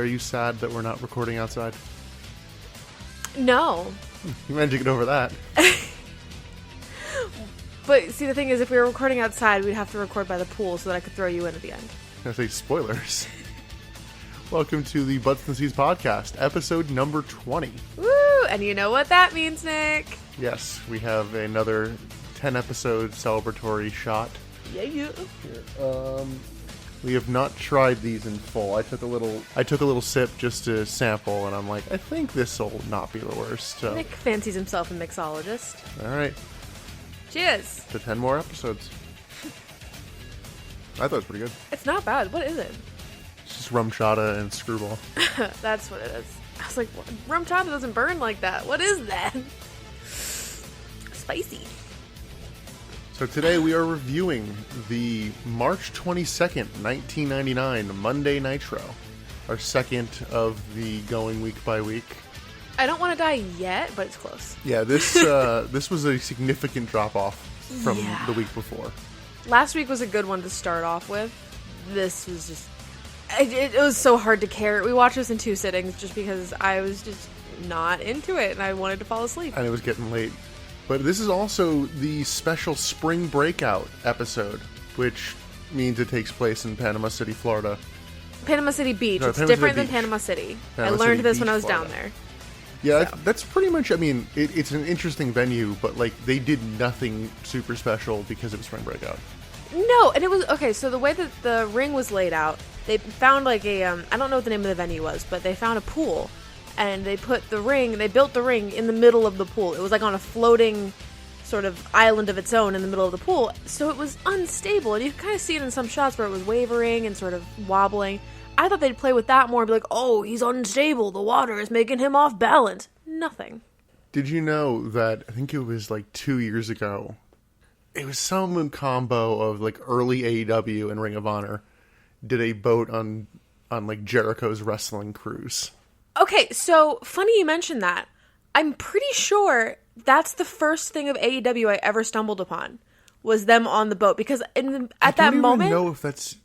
are you sad that we're not recording outside? No. You managed to get over that. But see, the thing is, if we were recording outside, we'd have to record by the pool so that I could throw you in at the end. I say spoilers. Welcome to the Butts and Seas podcast, episode number 20. Woo! And you know what that means, Nick? Yes, we have another 10-episode celebratory shot. Yeah. Here. We have not tried these in full. I took a little sip just to sample, and I'm like, I think this will not be the worst. So. Nick fancies himself a mixologist. All right. Cheers. To 10 more episodes. I thought it was pretty good. It's not bad. What is it? It's just rum chata and screwball. That's what it is. I was like, rum chata doesn't burn like that. What is that? Spicy. So today we are reviewing the March 22nd, 1999 Monday Nitro. Our second of the going week by week. I don't want to die yet, but it's close. Yeah, this was a significant drop-off from the week before. Last week was a good one to start off with. This was just... It was so hard to carry. We watched this in 2 sittings just because I was just not into it and I wanted to fall asleep. And it was getting late. But this is also the special Spring Breakout episode, which means it takes place in Panama City, Florida. Panama City Beach. No, it's Panama different City than Panama City. Panama I learned City this Beach, when I was Florida. down there. Yeah, So. that's pretty much, I mean, it's an interesting venue, but, like, they did nothing super special because it was Spring Breakout. No, and it was... Okay, so the way that the ring was laid out, they found, like, a... I don't know what the name of the venue was, but they found a pool, and they built the ring in the middle of the pool. It was, like, on a floating sort of island of its own in the middle of the pool, so it was unstable, and you could kind of see it in some shots where it was wavering and sort of wobbling. I thought they'd play with that more and be like, oh, he's unstable, the water is making him off balance. Nothing. Did you know that, I think it was like 2 years ago, it was some combo of like early AEW and Ring of Honor did a boat on like Jericho's wrestling cruise. Okay, so funny you mentioned that. I'm pretty sure that's the first thing of AEW I ever stumbled upon was them on the boat because at that moment, I don't even know if that's...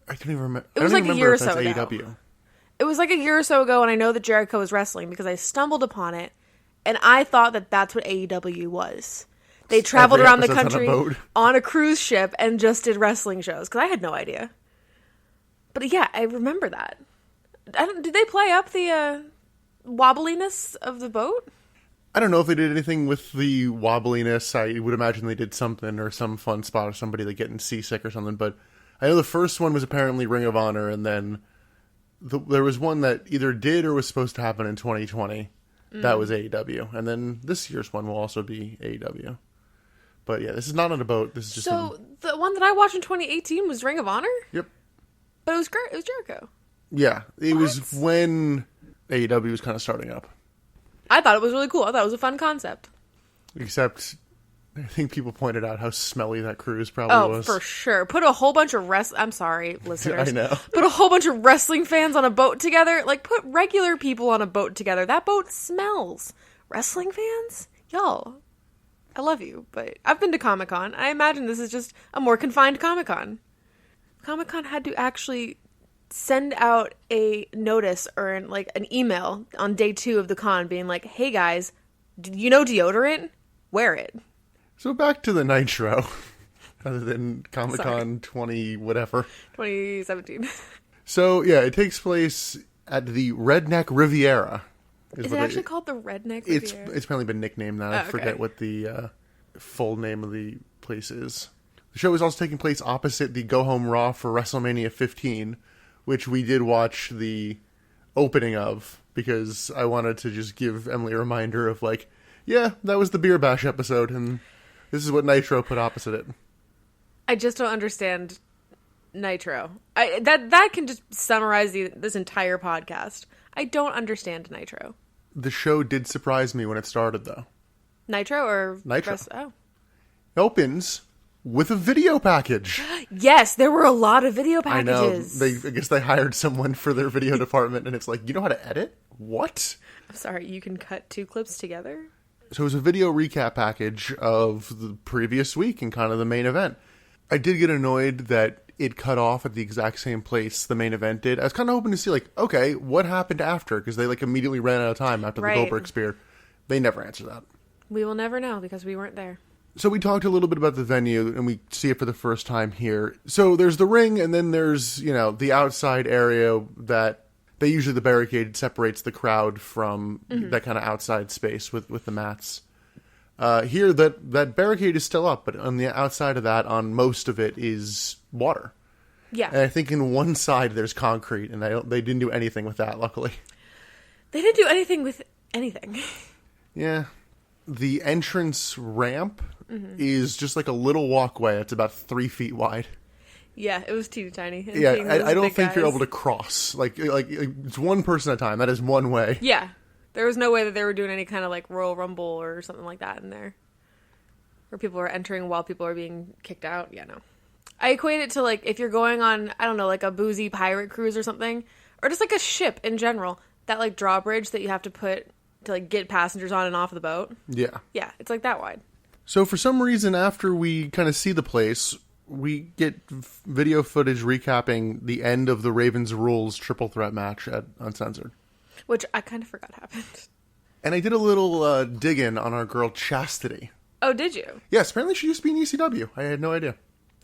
I don't even remember. It was like a year or so ago. AEW. It was like a year or so ago, and I know that Jericho was wrestling because I stumbled upon it, and I thought that that's what AEW was. They traveled around the country on a cruise ship and just did wrestling shows because I had no idea. But yeah, I remember that. Did they play up the wobbliness of the boat? I don't know if they did anything with the wobbliness. I would imagine they did something or some fun spot of somebody like getting seasick or something, but I know the first one was apparently Ring of Honor, and then there was one that either did or was supposed to happen in 2020. That was AEW. And then this year's one will also be AEW. But yeah, this is not on a boat. This is just... So the one that I watched in 2018 was Ring of Honor? Yep. But it was great. It was Jericho. Yeah. It was when AEW was kind of starting up. I thought it was really cool. I thought it was a fun concept. Except... I think people pointed out how smelly that cruise probably was. Oh, for sure. Put a whole bunch of I'm sorry, listeners. I know. Put a whole bunch of wrestling fans on a boat together. Like, put regular people on a boat together. That boat smells. Wrestling fans? Y'all, I love you, but I've been to Comic-Con. I imagine this is just a more confined Comic-Con. Comic-Con had to actually send out a notice or an email on day 2 of the con being like, hey guys, you know deodorant? Wear it. So back to the Nitro, other than Comic-Con 20 whatever. 2017. So yeah, it takes place at the Redneck Riviera. Is it actually called the Redneck Riviera? It's apparently been nicknamed that. I forget what the full name of the place is. The show is also taking place opposite the Go Home Raw for WrestleMania 15, which we did watch the opening of because I wanted to just give Emily a reminder of like, yeah, that was the Beer Bash episode, and this is what Nitro put opposite it. I just don't understand Nitro. That can just summarize this entire podcast. I don't understand Nitro. The show did surprise me when it started, though. Nitro or... Nitro. Oh. It opens with a video package. Yes, there were a lot of video packages. I know. I guess they hired someone for their video department, and it's like, you know how to edit? What? I'm sorry, you can cut 2 clips together? So it was a video recap package of the previous week and kind of the main event. I did get annoyed that it cut off at the exact same place the main event did. I was kind of hoping to see, like, okay, what happened after? Because they, like, immediately ran out of time after the Goldberg spear. They never answer that. We will never know because we weren't there. So we talked a little bit about the venue, and we see it for the first time here. So there's the ring, and then there's, the outside area that the barricade separates the crowd from that kind of outside space with the mats. Here, that barricade is still up, but on the outside of that, on most of it, is water. Yeah. And I think in one side there's concrete, and they didn't do anything with that, luckily. They didn't do anything with anything. Yeah. The entrance ramp is just like a little walkway. It's about 3 feet wide. Yeah, it was too tiny. Yeah, I don't think you're able to cross. Like it's one person at a time. That is one way. Yeah. There was no way that they were doing any kind of like Royal Rumble or something like that in there. Where people were entering while people are being kicked out. Yeah, no. I equate it to like if you're going on, I don't know, like a boozy pirate cruise or something. Or just like a ship in general. That like drawbridge that you have to put to like get passengers on and off the boat. Yeah. Yeah, it's like that wide. So for some reason, after we kind of see the place, we get video footage recapping the end of the Ravens Rules triple threat match at Uncensored. Which I kind of forgot happened. And I did a little dig-in on our girl Chastity. Oh, did you? Yes, apparently she used to be in ECW. I had no idea.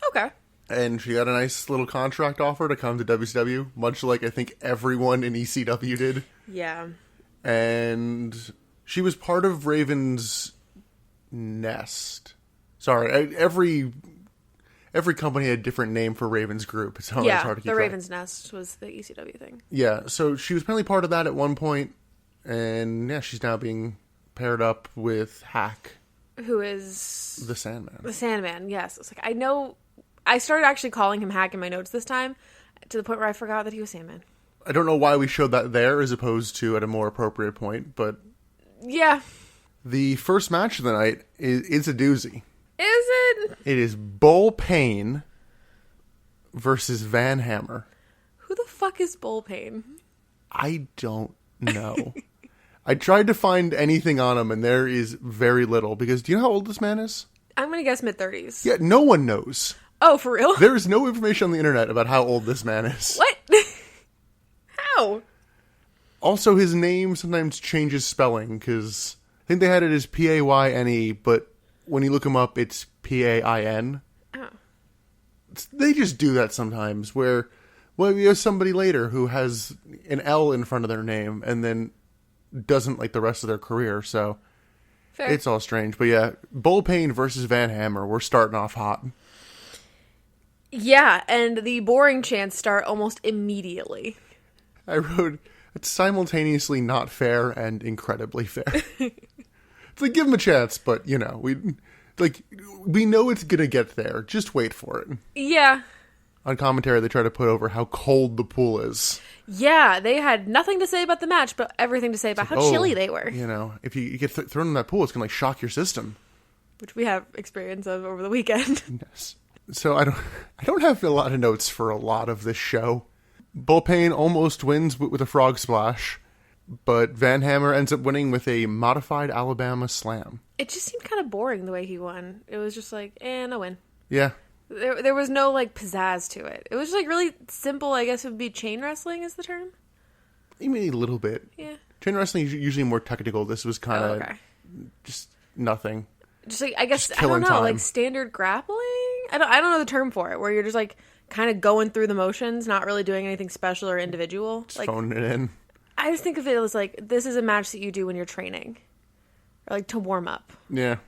Okay. And she got a nice little contract offer to come to WCW, much like I think everyone in ECW did. Yeah. And she was part of Raven's Nest. Sorry, every company had a different name for Raven's group. It's hard to keep the track. Raven's Nest was the ECW thing. Yeah, so she was apparently part of that at one point, and yeah, she's now being paired up with Hack. Who is... The Sandman. The Sandman, yes. It's like, I know... I started actually calling him Hack in my notes this time, to the point where I forgot that he was Sandman. I don't know why we showed that there as opposed to at a more appropriate point, but... Yeah. The first match of the night is a doozy. Is it? It is Bull Payne versus Van Hammer. Who the fuck is Bull Payne? I don't know. I tried to find anything on him, and there is very little, because do you know how old this man is? I'm going to guess mid-30s. Yeah, no one knows. Oh, for real? There is no information on the internet about how old this man is. What? How? Also, his name sometimes changes spelling, because I think they had it as Payne, but when you look him up, it's Pain. Oh. They just do that sometimes, where you have somebody later who has an L in front of their name, and then doesn't like the rest of their career, so... Fair. It's all strange. But yeah, Bull Payne versus Van Hammer. We're starting off hot. Yeah, and the boring chants start almost immediately. I wrote, it's simultaneously not fair and incredibly fair. It's like, give him a chance, but, we know it's going to get there. Just wait for it. Yeah. On commentary, they try to put over how cold the pool is. Yeah, they had nothing to say about the match, but everything to say about how chilly they were. If you get thrown in that pool, it's going to shock your system. Which we have experience of over the weekend. Yes. So I don't have a lot of notes for a lot of this show. Bull Payne almost wins with a frog splash, but Van Hammer ends up winning with a modified Alabama slam. It just seemed kind of boring the way he won. It was just like, no win. Yeah. There was no, pizzazz to it. It was just, really simple, I guess it would be chain wrestling is the term? Maybe a little bit. Yeah. Chain wrestling is usually more technical. This was kind of just nothing. Just, I guess, I don't know, time. Standard grappling? I don't know the term for it, where you're just, kind of going through the motions, not really doing anything special or individual. Just phoning it in. I just think of it as, this is a match that you do when you're training. Or, to warm up. Yeah.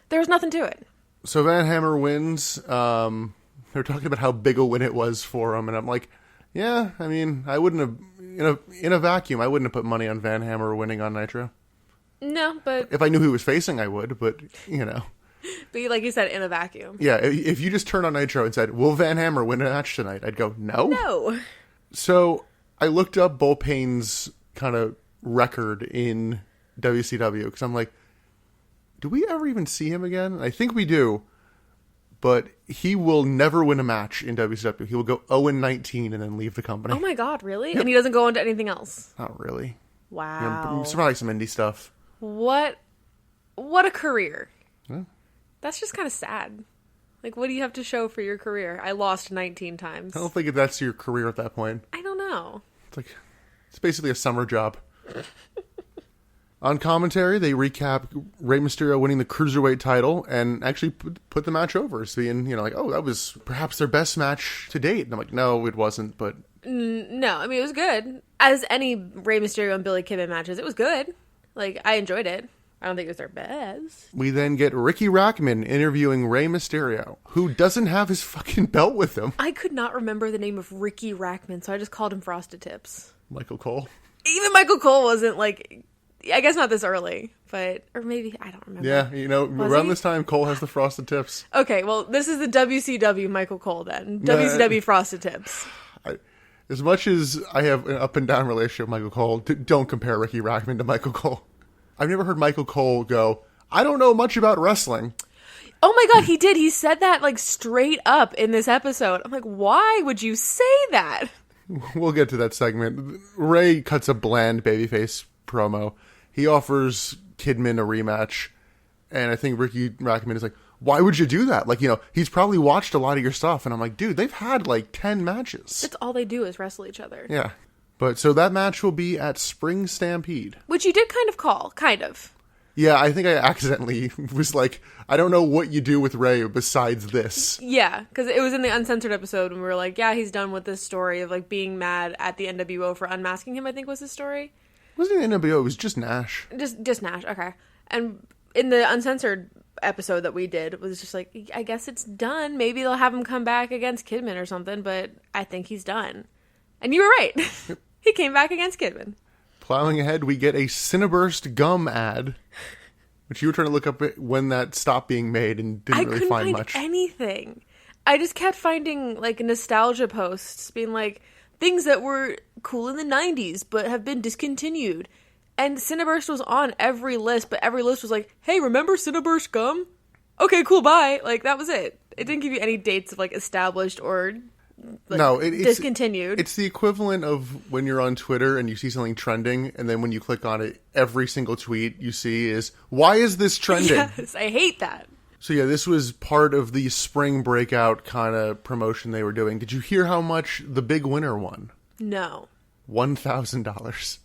There was nothing to it. So Van Hammer wins. They're talking about how big a win it was for him, and I'm like, yeah, I mean, I wouldn't have, in a vacuum, I wouldn't have put money on Van Hammer winning on Nitro. No, but... If I knew who he was facing, I would, but, But like you said, in a vacuum. Yeah, if you just turned on Nitro and said, will Van Hammer win a match tonight? I'd go, no. No. So I looked up Bull Payne's kind of record in WCW, because I'm like, do we ever even see him again? I think we do, but he will never win a match in WCW. He will go 0-19 and then leave the company. Oh my god, really? Yep. And he doesn't go into anything else? Not really. Wow. Probably some indie stuff. What a career. Yeah. That's just kind of sad. Like, what do you have to show for your career? I lost 19 times. I don't think that's your career at that point. I don't know. It's basically a summer job. On commentary, they recap Rey Mysterio winning the cruiserweight title and actually put the match over. So being, like, oh, that was perhaps their best match to date. And I'm like, no, it wasn't, but... No, I mean, it was good. As any Rey Mysterio and Billy Kidman matches, it was good. Like, I enjoyed it. I don't think it was their best. We then get Ricky Rackman interviewing Rey Mysterio, who doesn't have his fucking belt with him. I could not remember the name of Ricky Rackman, so I just called him Frosted Tips. Michael Cole. Even Michael Cole wasn't, like... I guess not this early, but... Or maybe... I don't remember. Yeah, around this time, Cole has the Frosted Tips. Okay, well, this is the WCW Michael Cole, then. WCW Frosted Tips. As much as I have an up and down relationship with Michael Cole, don't compare Ricky Rackman to Michael Cole. I've never heard Michael Cole go, I don't know much about wrestling. Oh my god, he did. He said that, like, straight up in this episode. I'm like, why would you say that? We'll get to that segment. Ray cuts a bland babyface promo. He offers Kidman a rematch. And I think Ricky Rackman is like, why would you do that? Like, he's probably watched a lot of your stuff. And I'm like, dude, they've had like 10 matches. That's all they do is wrestle each other. Yeah. But so that match will be at Spring Stampede. Which you did kind of call. Kind of. Yeah, I think I accidentally was like, I don't know what you do with Ray besides this. Yeah, because it was in the uncensored episode when we were like, yeah, he's done with this story of like being mad at the NWO for unmasking him, I think was his story. It wasn't NWO, it was just Nash. Just Nash, okay. And in the uncensored episode that we did, it was just like, I guess it's done. Maybe they'll have him come back against Kidman or something, but I think he's done. And you were right. He came back against Kidman. Plowing ahead, we get a Cineburst gum ad, which you were trying to look up when that stopped being made and didn't really find much. Anything. I just kept finding like nostalgia posts being like things that were cool in the 90s but have been discontinued. And Cineburst was on every list, but every list was like, hey, remember Cineburst gum? Okay, cool, bye. Like, that was it. It didn't give you any dates of like established or discontinued. It's the equivalent of when you're on Twitter and you see something trending, and then when you click on it, every single tweet you see is, why is this trending? Yes, I hate that. So yeah, this was part of the Spring Breakout kind of promotion they were doing. Did you hear how much the big winner won? No. $1,000.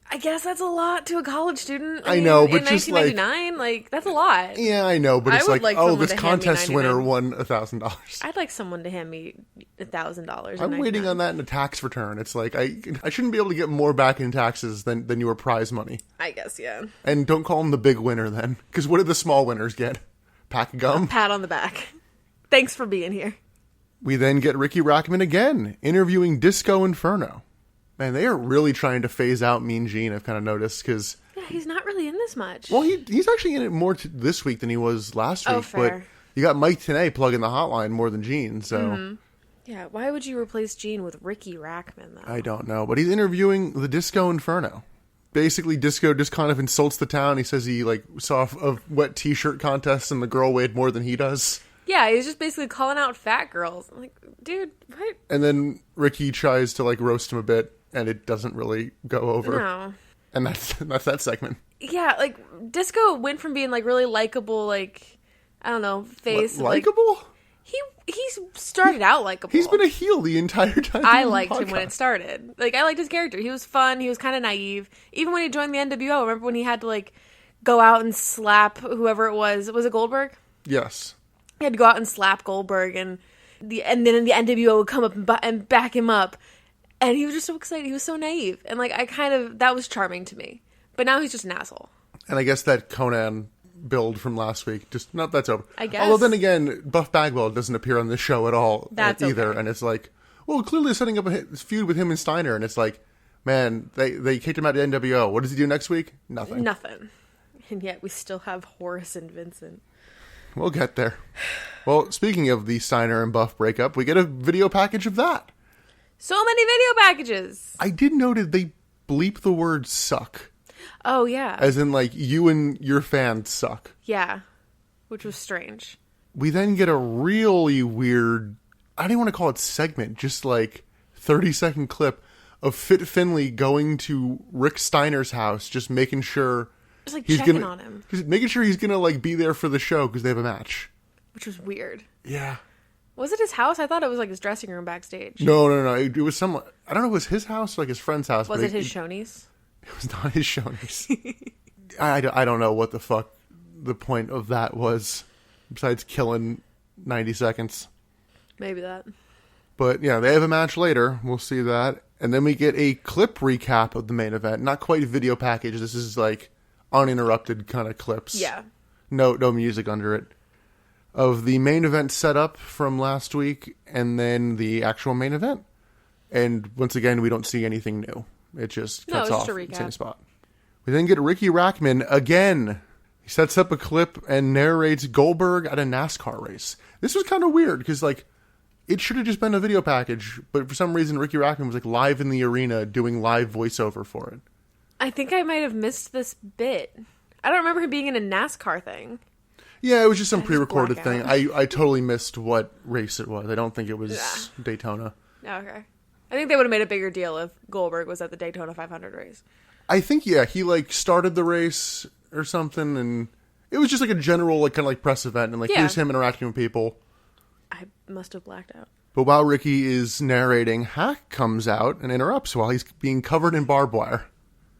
I guess that's a lot to a college student. I know, but in just 1999, like that's a lot. Yeah, I know, but it's like oh, this contest winner won $1,000. I'd like someone to hand me $1,000. I'm waiting on that in a tax return. It's like I shouldn't be able to get more back in taxes than your prize money. I guess, yeah. And don't call them the big winner then, because what did the small winners get? Pack of gum? A pat on the back. Thanks for being here. We then get Ricky Rackman again interviewing Disco Inferno. Man, they are really trying to phase out Mean Gene, I've kind of noticed, because... Yeah, he's not really in this much. Well, he's actually in it more this week than he was last week. Oh, fair. But you got Mike Tenay plugging the hotline more than Gene, so... Mm-hmm. Yeah, why would you replace Gene with Ricky Rackman, though? I don't know, but he's interviewing the Disco Inferno. Basically, Disco just kind of insults the town. He says he, saw a wet t-shirt contest and the girl weighed more than he does. Yeah, he's just basically calling out fat girls. I'm like, dude, what? And then Ricky tries to, roast him a bit. And it doesn't really go over. No. And that's that segment. Yeah, Disco went from being, really likable, I don't know, face. Likable? He started out likable. He's been a heel the entire time. I liked him when it started. I liked his character. He was fun. He was kind of naive. Even when he joined the NWO, remember when he had to, go out and slap whoever it was? Was it Goldberg? Yes. He had to go out and slap Goldberg, and then the NWO would come up and back him up. And he was just so excited. He was so naive. And, that was charming to me. But now he's just an asshole. And I guess that Conan build from last week, that's over. I guess. Although then again, Buff Bagwell doesn't appear on this show at all either. Okay. And it's clearly setting up a feud with him and Steiner. And it's man, they kicked him out of NWO. What does he do next week? Nothing. And yet we still have Horace and Vincent. We'll get there. Well, speaking of the Steiner and Buff breakup, we get a video package of that. So many video packages. I did notice they bleep the word suck. Oh, yeah. As in, you and your fans suck. Yeah. Which was strange. We then get a really weird, I don't even want to call it segment, just 30-second clip of Fit Finlay going to Rick Steiner's house, just making sure... Just checking on him. Just making sure he's going to be there for the show because they have a match. which was weird. Yeah. Was it his house? I thought it was like his dressing room backstage. No. It was some. I don't know if it was his house or like his friend's house. Was it his Shoney's? It was not his Shoney's. I don't know what the fuck the point of that was, besides killing 90 seconds. Maybe that. But yeah, they have a match later. We'll see that. And then we get a clip recap of the main event. Not quite a video package. This is like uninterrupted kind of clips. Yeah. No music under it. Of the main event setup from last week and then the actual main event. And once again, we don't see anything new. It just cuts off just a at the recap. same spot. We then get Ricky Rackman again. He sets up a clip and narrates Goldberg at a NASCAR race. This was kind of weird because like it should have just been a video package, but for some reason Ricky Rackman was like live in the arena doing live voiceover for it. I think I might have missed this bit. I don't remember him being in a NASCAR thing. Yeah, it was just some I just pre-recorded black thing. out. I totally missed what race it was. I don't think it was Daytona. Okay. I think they would have made a bigger deal if Goldberg was at the Daytona 500 race. I think, he like started the race or something, and it was just like a general like kind of like press event, and like here's him interacting with people. I must have blacked out. But while Ricky is narrating, Hack comes out and interrupts while he's being covered in barbed wire.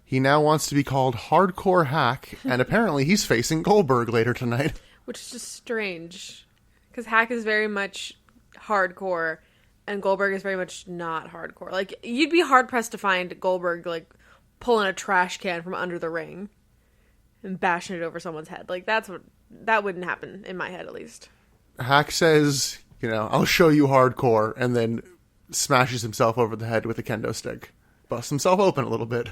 He now wants to be called Hardcore Hack, and apparently he's facing Goldberg later tonight. Which is just strange. Because Hack is very much hardcore, and Goldberg is very much not hardcore. Like, you'd be hard-pressed to find Goldberg, like, pulling a trash can from under the ring and bashing it over someone's head. Like, that wouldn't happen, in my head, at least. Hack says, I'll show you hardcore, and then smashes himself over the head with a kendo stick. Busts himself open a little bit.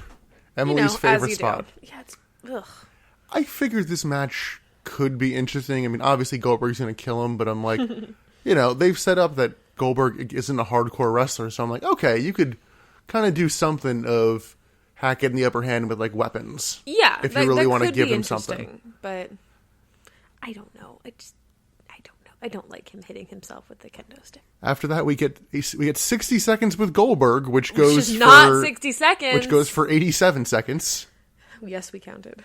Emily's favorite spot. Yeah, it's... Ugh. I figured this match could be interesting. I mean, obviously Goldberg's going to kill him, but I'm like, they've set up that Goldberg isn't a hardcore wrestler, so I'm like, okay, you could kind of do something of Hack getting the upper hand with, like, weapons. Yeah. If you really want to give him something. But I don't know. I don't know. I don't like him hitting himself with the kendo stick. After that, we get 60 seconds with Goldberg, which goes is not 60 seconds. Which goes for 87 seconds. Yes, we counted.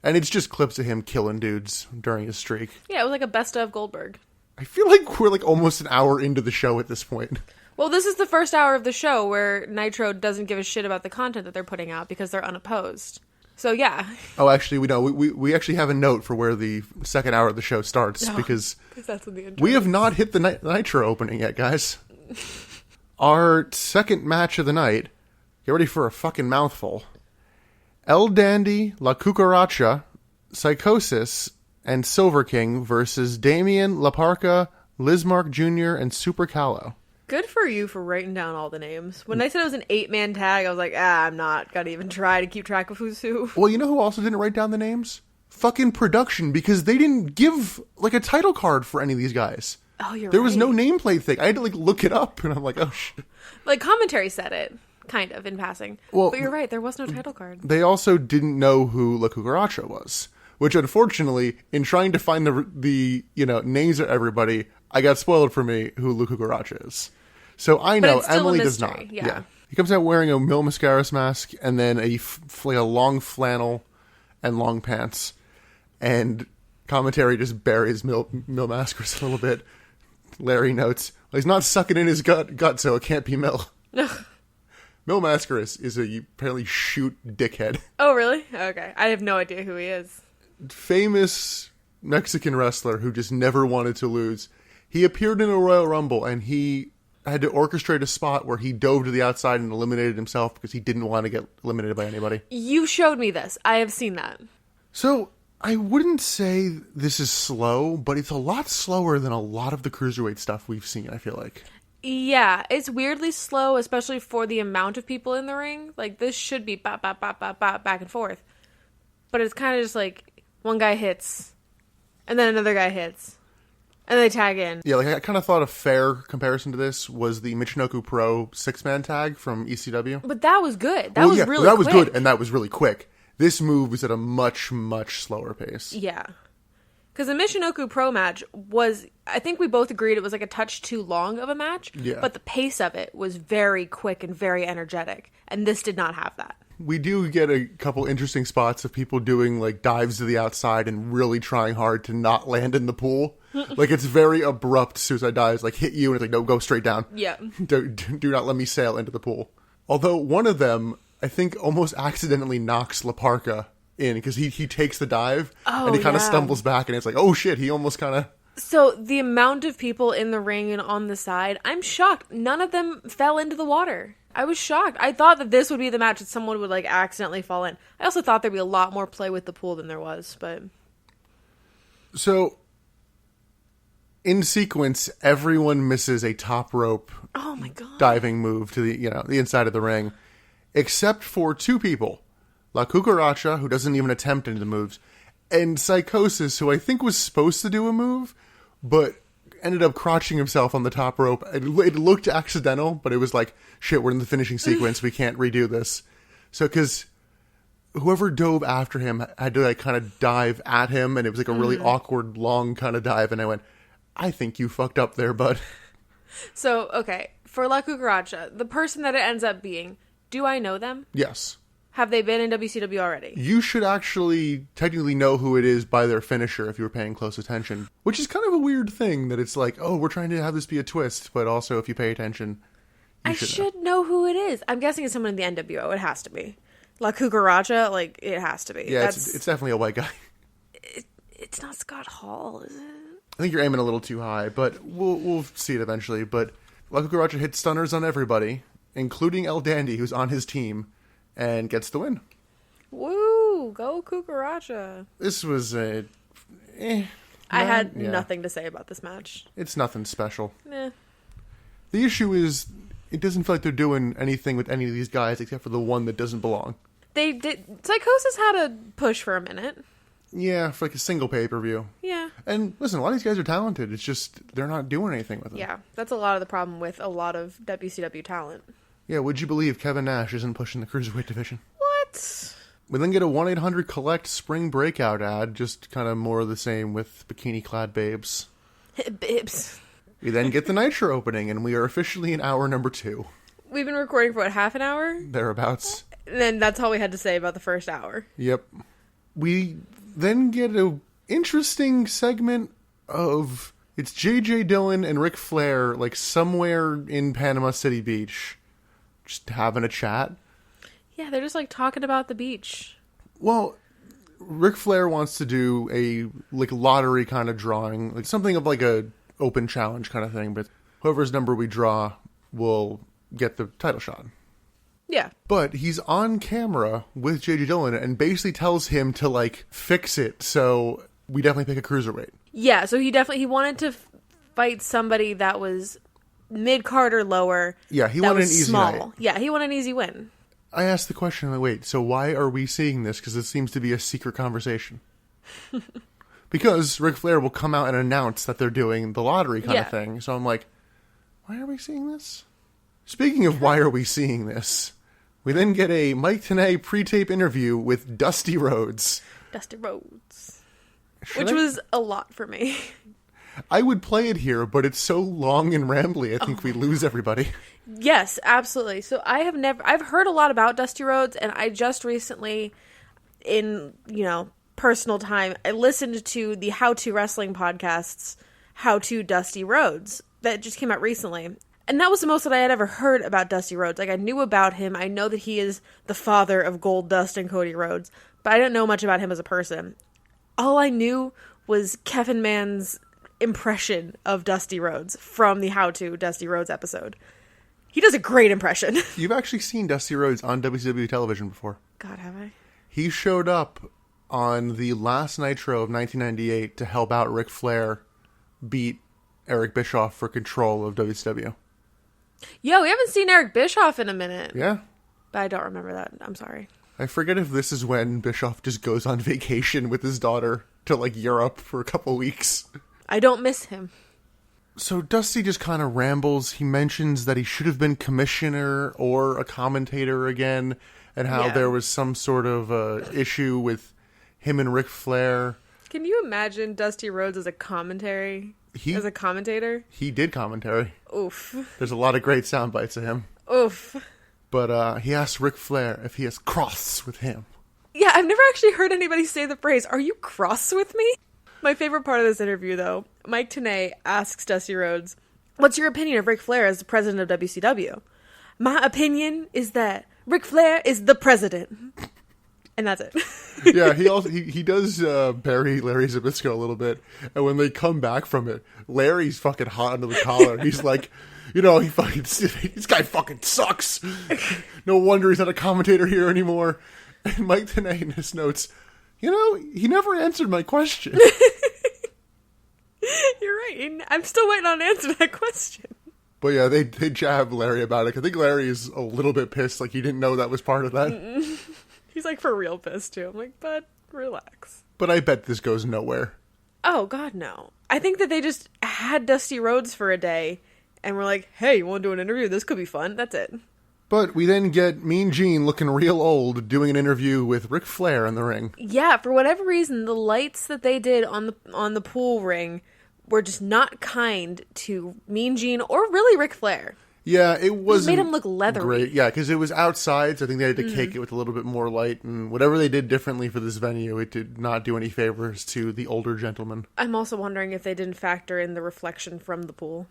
And it's just clips of him killing dudes during his streak. Yeah, it was like a best of Goldberg. I feel like we're like almost an hour into the show at this point. Well, this is the first hour of the show where Nitro doesn't give a shit about the content that they're putting out because they're unopposed. So, yeah. Oh, actually, we actually have a note for where the second hour of the show starts because that's when the intro we have not hit the Nitro opening yet, guys. Our second match of the night, get ready for a fucking mouthful. El Dandy, La Cucaracha, Psychosis, and Silver King versus Damien, La Parca, Lizmark Jr., and Super Callow. Good for you for writing down all the names. When they said it was an 8-man tag, I was like, I'm not gonna even try to keep track of who's who. Well, you know who also didn't write down the names? Fucking production, because they didn't give, like, a title card for any of these guys. Oh, you're right. There was no nameplate thing. I had to, like, look it up, and I'm like, oh, shit. Like, commentary said it, kind of, in passing. Well, but you're right, there was no title card. They also didn't know who La Cucaracha was, which, unfortunately, in trying to find the names of everybody, I got spoiled for me who La Cucaracha is. So I know Emily does not. Yeah. He comes out wearing a Mil Mascaras mask and then a long flannel and long pants. And commentary just buries Mil Mascaras a little bit. Larry notes, well, he's not sucking in his gut, so it can't be Mil. Mil Mascaras is a apparently shoot dickhead. Oh, really? Okay. I have no idea who he is. Famous Mexican wrestler who just never wanted to lose. He appeared in a Royal Rumble and he had to orchestrate a spot where he dove to the outside and eliminated himself because he didn't want to get eliminated by anybody. You showed me this. I have seen that. So, I wouldn't say this is slow, but it's a lot slower than a lot of the cruiserweight stuff we've seen, I feel like. Yeah, it's weirdly slow, especially for the amount of people in the ring. Like, this should be bop, bop, bop, bop, bop, back and forth. But it's kind of just like, one guy hits, and then another guy hits. And they tag in. Yeah, like I kind of thought a fair comparison to this was the Michinoku Pro 6-man tag from ECW. But that was good. That was really that quick. was good, and that was really quick. This move was at a much, much slower pace. Yeah. Because the Michinoku Pro match was, I think we both agreed it was like a touch too long of a match. Yeah. But the pace of it was very quick and very energetic. And this did not have that. we do get a couple interesting spots of people doing like dives to the outside and really trying hard to not land in the pool. Like it's very abrupt suicide dives, like hit you and it's like, no, go straight down. Yeah. Do not let me sail into the pool. Although one of them, I think, almost accidentally knocks La Parka in because he takes the dive and he kind of stumbles back and it's like, oh shit, he almost kind of... So the amount of people in the ring and on the side, I'm shocked. None of them fell into the water. I was shocked. I thought that this would be the match that someone would like accidentally fall in. I also thought there'd be a lot more play with the pool than there was, but... So, in sequence, everyone misses a top rope oh my God. diving move to the inside of the ring, except for two people. La Cucaracha, who doesn't even attempt any of the moves, and Psychosis, who I think was supposed to do a move, but ended up crotching himself on the top rope. It looked accidental, but it was like, shit, we're in the finishing sequence, we can't redo this. So, because whoever dove after him had to like kind of dive at him, and it was like a really awkward, long kind of dive, and I went, I think you fucked up there, bud. So, okay, for La Cucaracha, the person that it ends up being, do I know them? Yes. Have they been in WCW already? You should actually technically know who it is by their finisher if you were paying close attention. Which is kind of a weird thing that it's like, oh, we're trying to have this be a twist, but also if you pay attention, I should know who it is. I'm guessing it's someone in the NWO. It has to be. La Cucaracha, like, it has to be. Yeah, it's definitely a white guy. It's not Scott Hall, is it? I think you're aiming a little too high, but we'll see it eventually. But La Cucaracha hits stunners on everybody, including El Dandy, who's on his team, and gets the win. Woo! Go Cucaracha. This was I had nothing to say about this match. It's nothing special. Meh. The issue is, it doesn't feel like they're doing anything with any of these guys except for the one that doesn't belong. They did. Psychosis had a push for a minute. Yeah, for like a single pay-per-view. Yeah. And listen, a lot of these guys are talented. It's just, they're not doing anything with them. Yeah, that's a lot of the problem with a lot of WCW talent. Yeah, would you believe Kevin Nash isn't pushing the Cruiserweight division? What? We then get a 1-800-COLLECT Spring Breakout ad, just kind of more of the same with bikini-clad babes. Bibs. We then get the Nitro opening, and we are officially in hour number 2. We've been recording for, what, half an hour? Thereabouts. And then that's all we had to say about the first hour. Yep. We then get a interesting segment of... It's J.J. Dillon and Ric Flair, like, somewhere in Panama City Beach. Just having a chat. Yeah, they're just, like, talking about the beach. Well, Ric Flair wants to do a, like, lottery kind of drawing. Like, something of, like, a open challenge kind of thing. But whoever's number we draw will get the title shot. Yeah. But he's on camera with J.J. Dillon and basically tells him to, like, fix it. So we definitely pick a cruiserweight. Yeah, so he wanted to fight somebody that was mid-card or lower. Yeah, he wanted an easy night. Yeah, he wanted an easy win. I asked the question, like, wait, so why are we seeing this? Because it seems to be a secret conversation. Because Ric Flair will come out and announce that they're doing the lottery kind of thing. So I'm like, why are we seeing this? Speaking of why are we seeing this, we then get a Mike Tenay pre-tape interview with Dusty Rhodes. Dusty Rhodes. Which was a lot for me. I would play it here, but it's so long and rambly, I think we lose everybody. Yes, absolutely. So I've heard a lot about Dusty Rhodes, and I just recently, in, personal time, I listened to the How To Wrestling podcast's How To Dusty Rhodes that just came out recently. And that was the most that I had ever heard about Dusty Rhodes. Like, I knew about him. I know that he is the father of Gold Dust and Cody Rhodes, but I didn't know much about him as a person. All I knew was Kevin Mann's impression of Dusty Rhodes from the How To Dusty Rhodes episode. He does a great impression. You've actually seen Dusty Rhodes on WCW television before. God, have I? He showed up on the last Nitro of 1998 to help out Ric Flair beat Eric Bischoff for control of WCW. Yo, we haven't seen Eric Bischoff in a minute. Yeah. But I don't remember that. I'm sorry. I forget if this is when Bischoff just goes on vacation with his daughter to, like, Europe for a couple weeks. I don't miss him. So Dusty just kind of rambles. He mentions that he should have been commissioner or a commentator again, and how there was some sort of issue with him and Ric Flair. Can you imagine Dusty Rhodes as a commentator? He did commentary. Oof. There's a lot of great sound bites of him. Oof. But he asked Ric Flair if he has cross with him. Yeah, I've never actually heard anybody say the phrase, "Are you cross with me?" My favorite part of this interview, though, Mike Tenay asks Dusty Rhodes, "What's your opinion of Ric Flair as the president of WCW?" "My opinion is that Ric Flair is the president." And that's it. Yeah, he does bury Larry Zbyszko a little bit, and when they come back from it, Larry's fucking hot under the collar. He's like, this guy fucking sucks. No wonder he's not a commentator here anymore. And Mike Tenay in his notes, he never answered my question. You're right. I'm still waiting on an answer to that question. But yeah, they jab Larry about it. I think Larry is a little bit pissed, like he didn't know that was part of that. He's like for real pissed too. I'm like, but relax. But I bet this goes nowhere. Oh God, no. I think that they just had Dusty Rhodes for a day and were like, "Hey, you want to do an interview? This could be fun." That's it. But we then get Mean Gene looking real old doing an interview with Ric Flair in the ring. Yeah, for whatever reason, the lights that they did on the pool ring were just not kind to Mean Gene or really Ric Flair. Yeah, it wasn't made him look leathery. Great. Yeah, because it was outside, so I think they had to cake it with a little bit more light. And whatever they did differently for this venue, it did not do any favors to the older gentleman. I'm also wondering if they didn't factor in the reflection from the pool.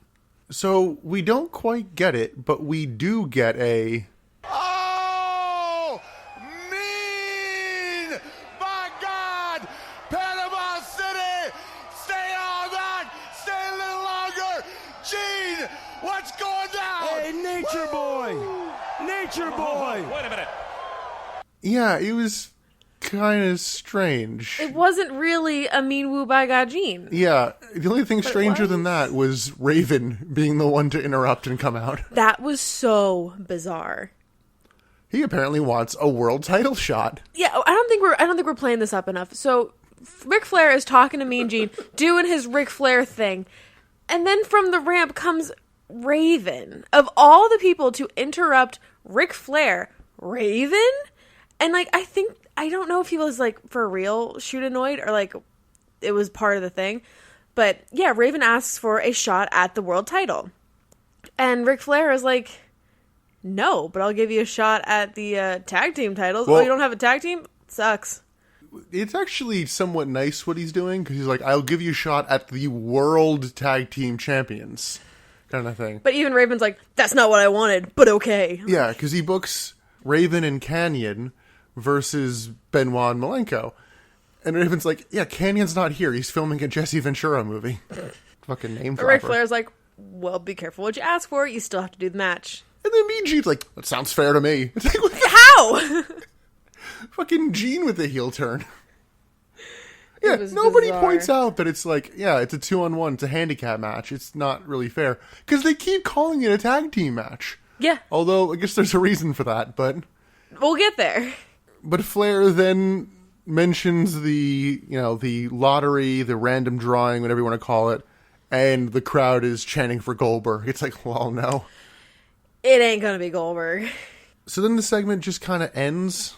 So we don't quite get it, but we do get a... Oh, mean! My God! Panama City! Stay on that! Stay a little longer! Gene, what's going down? Hey, Nature Boy! Nature Boy! Wait a minute. Yeah, it was kind of strange. It wasn't really a mean woo by God Gene. Yeah, the only thing But it stranger was. than that was Raven being the one to interrupt and come out. That was so bizarre. He apparently wants a world title shot. Yeah, I don't think we're playing this up enough. So Ric Flair is talking to Mean Gene, doing his Ric Flair thing, and then from the ramp comes Raven. Of all the people to interrupt Ric Flair, Raven? And I don't know if he was like for real shoot annoyed or like it was part of the thing. But yeah, Raven asks for a shot at the world title. And Ric Flair is like, "No, but I'll give you a shot at the tag team titles." Well, "Oh, you don't have a tag team? Sucks." It's actually somewhat nice what he's doing, because he's like, "I'll give you a shot at the world tag team champions," kind of thing. But even Raven's like, "That's not what I wanted, but okay." Yeah, because he books Raven and Canyon versus Benoit and Malenko. And Raven's like, "Yeah, Canyon's not here. He's filming a Jesse Ventura movie." Fucking name But Ric dropper. Flair's like, "Well, be careful what you ask for. You still have to do the match." And then Mean Gene's like, "That sounds fair to me." It's like, what the How? fucking Gene with the heel turn. Yeah, was nobody bizarre. points out that it's like, yeah, it's a 2-on-1, it's a handicap match. It's not really fair. Because they keep calling it a tag team match. Yeah, Although, I guess there's a reason for that, but we'll get there. Flair then mentions the lottery, the random drawing, whatever you want to call it, and the crowd is chanting for Goldberg. It's like, well, no. It ain't gonna be Goldberg. So then the segment just kind of ends,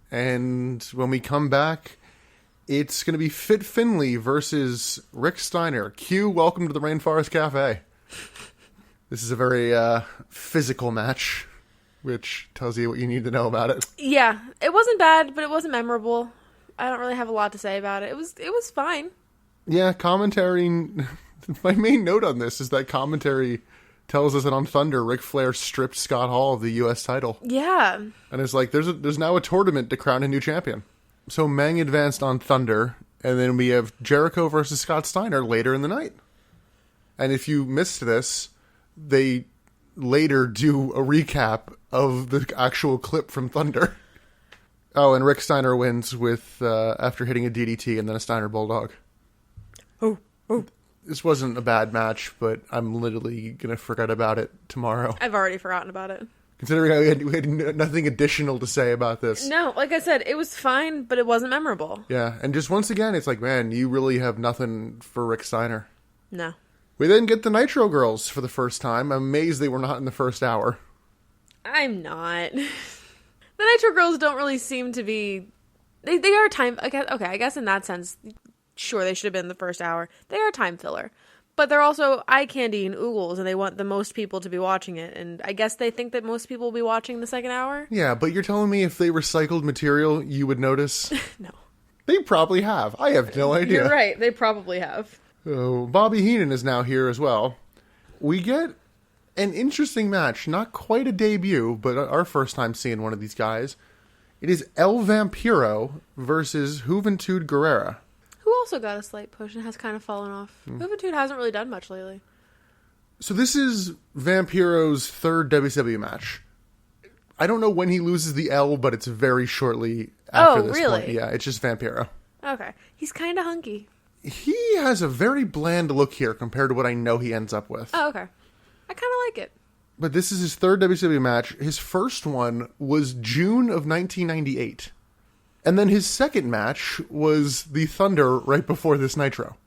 and when we come back, it's going to be Fit Finlay versus Rick Steiner. Q, welcome to the Rainforest Cafe. This is a very physical match, which tells you what you need to know about it. Yeah, it wasn't bad, but it wasn't memorable. I don't really have a lot to say about it. It was fine. Yeah, commentary. My main note on this is that commentary tells us that on Thunder, Ric Flair stripped Scott Hall of the U.S. title. Yeah. And it's like, there's now a tournament to crown a new champion. So Mang advanced on Thunder, and then we have Jericho versus Scott Steiner later in the night. And if you missed this, they later do a recap of the actual clip from Thunder. Oh, and Rick Steiner wins with after hitting a DDT and then a Steiner Bulldog. Oh. This wasn't a bad match, but I'm literally going to forget about it tomorrow. I've already forgotten about it. Considering we had nothing additional to say about this. No, like I said, it was fine, but it wasn't memorable. Yeah, and just once again, it's like, man, you really have nothing for Rick Steiner. No. We then get the Nitro Girls for the first time. I'm amazed they were not in the first hour. I'm not. The Nitro Girls don't really seem to be... They are time... I guess in that sense, sure, they should have been in the first hour. They are a time filler. But they're also eye candy and oogles, and they want the most people to be watching it. And I guess they think that most people will be watching the second hour? Yeah, but you're telling me if they recycled material, you would notice? No. They probably have. I have no idea. You're right. They probably have. Oh, Bobby Heenan is now here as well. We get an interesting match. Not quite a debut, but our first time seeing one of these guys. It is El Vampiro versus Juventud Guerrera. Who also got a slight push and has kind of fallen off. Juventud hasn't really done much lately. So this is Vampiro's third WCW match. I don't know when he loses the L, but it's very shortly after this really? point. Yeah, it's just Vampiro. Okay. He's kind of hunky. He has a very bland look here compared to what I know he ends up with. Oh, okay. I kind of like it. But this is his third WCW match. His first one was June of 1998. And then his second match was the Thunder right before this Nitro.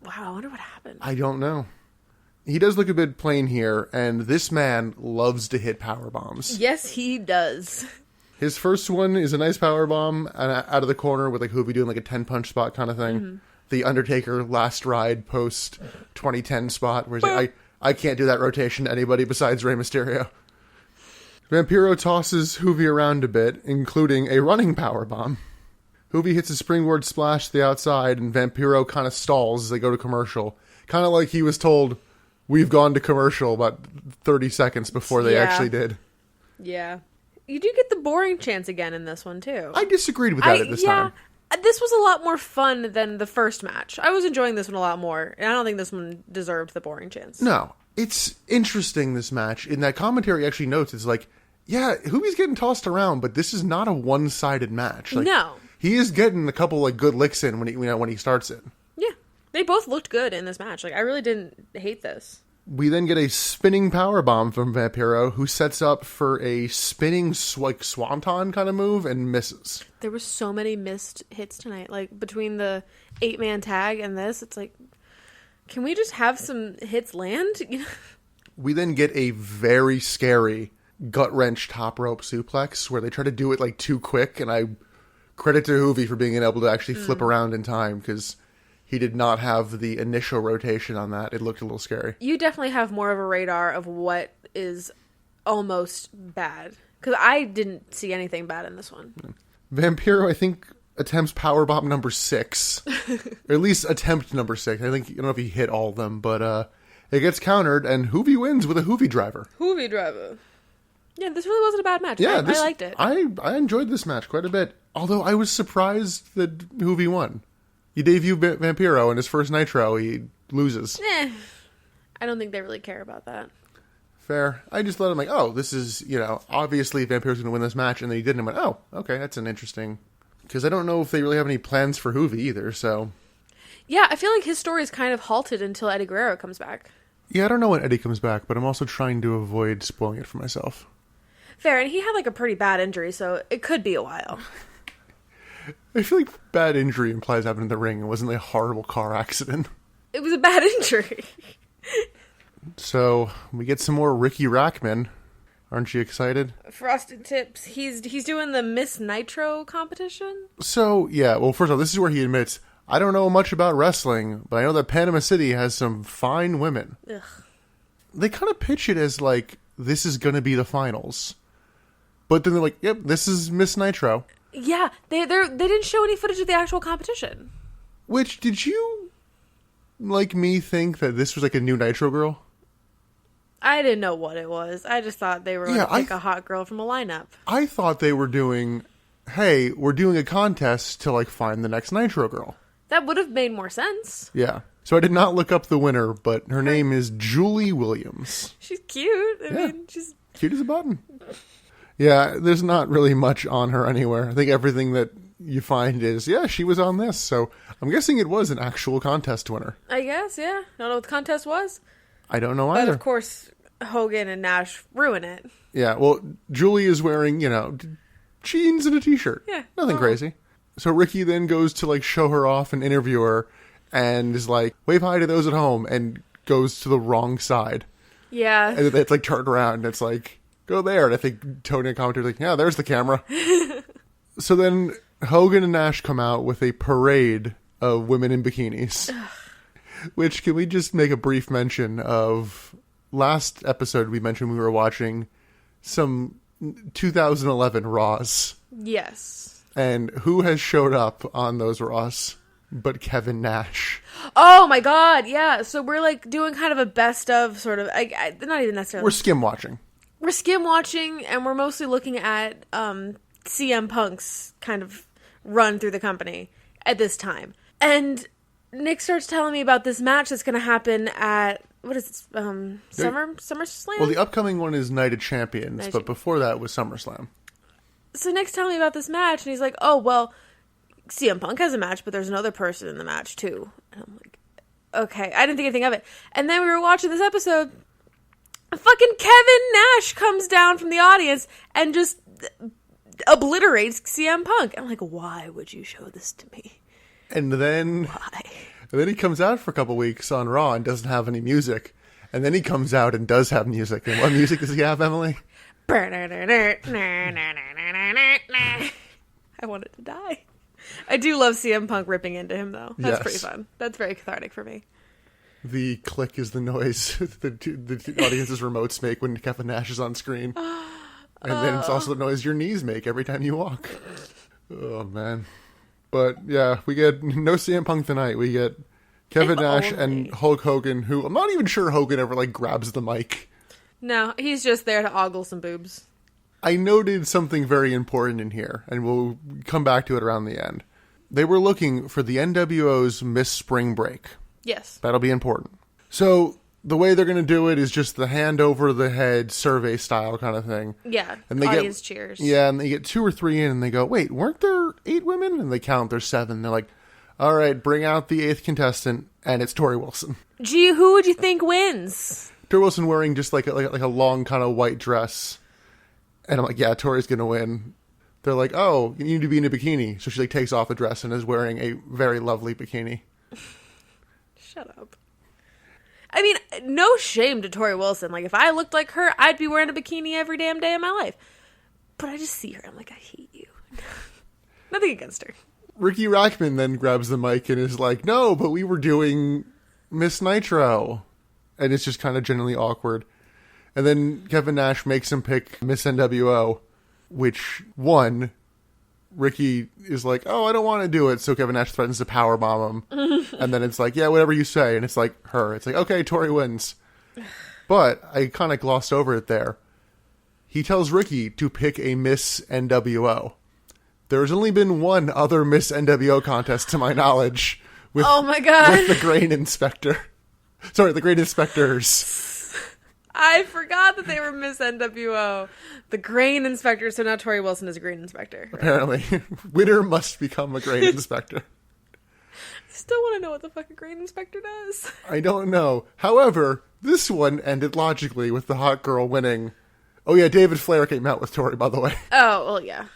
Wow, I wonder what happened. I don't know. He does look a bit plain here, and this man loves to hit power bombs. Yes, he does. His first one is a nice power bomb out of the corner with like Hoovy doing like a 10-punch spot kind of thing. Mm-hmm. The Undertaker last ride post 2010 spot where he's like, I can't do that rotation to anybody besides Rey Mysterio. Vampiro tosses Hoovy around a bit, including a running power bomb. Hoovy hits a springboard splash to the outside, and Vampiro kind of stalls as they go to commercial. Kind of like he was told, we've gone to commercial about 30 seconds before they actually did. Yeah. You do get the boring chance again in this one, too. I disagreed with that at this time. This was a lot more fun than the first match. I was enjoying this one a lot more, and I don't think this one deserved the boring chance. No. It's interesting, this match. In that commentary actually notes, it's like, yeah, Hoovy's getting tossed around, but this is not a one-sided match. Like, no. He is getting a couple like good licks in when he starts it. Yeah. They both looked good in this match. Like, I really didn't hate this. We then get a spinning powerbomb from Vampiro, who sets up for a spinning swanton kind of move and misses. There were so many missed hits tonight. Like, between the 8-man tag and this, it's like, can we just have some hits land? We then get a very scary gut-wrench top rope suplex where they try to do it like too quick, and I credit to Hoovy for being able to actually flip around in time because he did not have the initial rotation on that. It looked a little scary. You definitely have more of a radar of what is almost bad, because I didn't see anything bad in this one. Vampiro, I think, attempts powerbomb number 6. Or at least attempt number 6. I don't know if he hit all of them, but it gets countered, and Hoovy wins with a Hoovy driver. Hoovy driver. Yeah, this really wasn't a bad match. Yeah, I liked it. I enjoyed this match quite a bit. Although I was surprised that Hoovy won. You debut Vampiro in his first Nitro, he loses. I don't think they really care about that. Fair. I just let him like, oh, this is, obviously Vampiro's going to win this match, and then he didn't, and went, oh, okay, that's an interesting... Because I don't know if they really have any plans for Hoovy either, so... Yeah, I feel like his story is kind of halted until Eddie Guerrero comes back. Yeah, I don't know when Eddie comes back, but I'm also trying to avoid spoiling it for myself. Fair, and he had like a pretty bad injury, so it could be a while. I feel like bad injury implies happened in the ring. It wasn't a horrible car accident. It was a bad injury. So, we get some more Ricky Rackman. Aren't you excited? Frosted Tips. He's doing the Miss Nitro competition? So, yeah. Well, first of all, this is where he admits, I don't know much about wrestling, but I know that Panama City has some fine women. Ugh. They kind of pitch it as like, this is going to be the finals. But then they're like, yep, this is Miss Nitro. Yeah, they didn't show any footage of the actual competition. Which, did you, like me, think that this was like a new Nitro girl? I didn't know what it was. I just thought they were going to pick a hot girl from a lineup. I thought they were doing, hey, we're doing a contest to like find the next Nitro girl. That would have made more sense. Yeah. So I did not look up the winner, but her name is Julie Williams. She's cute. I mean, she's... Cute as a button. Yeah, there's not really much on her anywhere. I think everything that you find is, yeah, she was on this. So I'm guessing it was an actual contest winner. I guess, yeah. Don't know what the contest was. I don't know either. But of course, Hogan and Nash ruin it. Yeah, well, Julie is wearing, jeans and a t-shirt. Yeah. Nothing crazy. So Ricky then goes to like show her off and interview her and is like, wave hi to those at home, and goes to the wrong side. Yeah. And then it's like turned around and it's like, go there. And I think Tony and commentator's like, yeah, there's the camera. So then Hogan and Nash come out with a parade of women in bikinis. Which, can we just make a brief mention of last episode we mentioned we were watching some 2011 Raws. Yes. And who has showed up on those Raws but Kevin Nash? Oh my god, yeah. So we're like doing kind of a best of sort of, not even necessarily. We're skim watching. We're skim watching, and we're mostly looking at CM Punk's kind of run through the company at this time. And Nick starts telling me about this match that's going to happen at, what is it, SummerSlam? Well, the upcoming one is Night of Champions, but before that was SummerSlam. So Nick's telling me about this match, and he's like, oh, well, CM Punk has a match, but there's another person in the match, too. And I'm like, okay, I didn't think anything of it. And then we were watching this episode, fucking Kevin Nash comes down from the audience and just obliterates CM Punk. I'm like, why would you show this to me? And then... Why? And then he comes out for a couple weeks on Raw and doesn't have any music. And then he comes out and does have music. And what music does he have, Emily? I wanted to die. I do love CM Punk ripping into him, though. That's pretty fun. That's very cathartic for me. The click is the noise the audience's remotes make when Kevin Nash is on screen. And then it's also the noise your knees make every time you walk. Oh, man. But, yeah, we get no CM Punk tonight. We get Kevin Nash and Hulk Hogan, who I'm not even sure Hogan ever, like, grabs the mic. No, he's just there to ogle some boobs. I noted something very important in here, and we'll come back to it around the end. They were looking for the NWO's Miss Spring Break. Yes. That'll be important. So the way they're going to do it is just the hand over the head survey style kind of thing. Yeah. And they audience cheers. Yeah, and they get 2 or 3 in and they go, wait, weren't there 8 women? And they count, there's 7. They're like, all right, bring out the 8th contestant, and it's Tori Wilson. Gee, who would you think wins? Tori Wilson wearing just like a long kind of white dress. And I'm like, yeah, Tori's going to win. They're like, oh, you need to be in a bikini. So she like takes off the dress and is wearing a very lovely bikini. Shut up. I mean, no shame to Tori Wilson. Like, if I looked like her, I'd be wearing a bikini every damn day of my life. But I just see her. I'm like, I hate you. Nothing against her. Ricky Rackman then grabs the mic and is like, no, but we were doing Miss Nitro. And it's just kind of generally awkward. And then Kevin Nash makes him pick Miss NWO, which won. Ricky is like, oh, I don't want to do it. So Kevin Nash threatens to powerbomb him. And then it's like, yeah, whatever you say. And it's like her. It's like, okay, Tori wins. But I kind of glossed over it there. He tells Ricky to pick a Miss NWO. There's only been one other Miss NWO contest to my knowledge. With, oh my God. With the Grain Inspector. Sorry, the Grain Inspectors. I forgot that they were Miss NWO. The Grain Inspector, so now Tori Wilson is a Grain Inspector. Right? Apparently. Winner must become a Grain Inspector. I still want to know what the fuck a Grain Inspector does. I don't know. However, this one ended logically with the hot girl winning. Oh yeah, David Flair came out with Tori, by the way. Oh, well, yeah.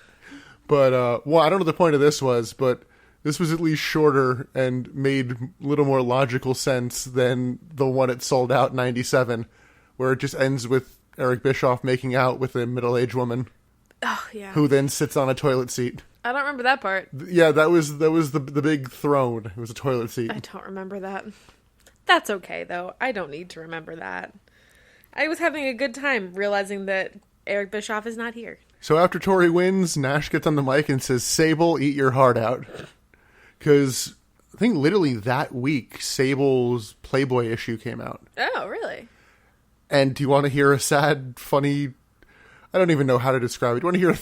But, well, I don't know what the point of this was, but this was at least shorter and made a little more logical sense than the one it sold out in 97. Where it just ends with Eric Bischoff making out with a middle-aged woman. Oh, yeah. Who then sits on a toilet seat. I don't remember that part. Yeah, that was the big throne. It was a toilet seat. I don't remember that. That's okay, though. I don't need to remember that. I was having a good time realizing that Eric Bischoff is not here. So after Tori wins, Nash gets on the mic and says, Sable, eat your heart out. Because I think literally that week, Sable's Playboy issue came out. Oh, really? And do you want to hear a sad, funny, I don't even know how to describe it. Do you want to hear a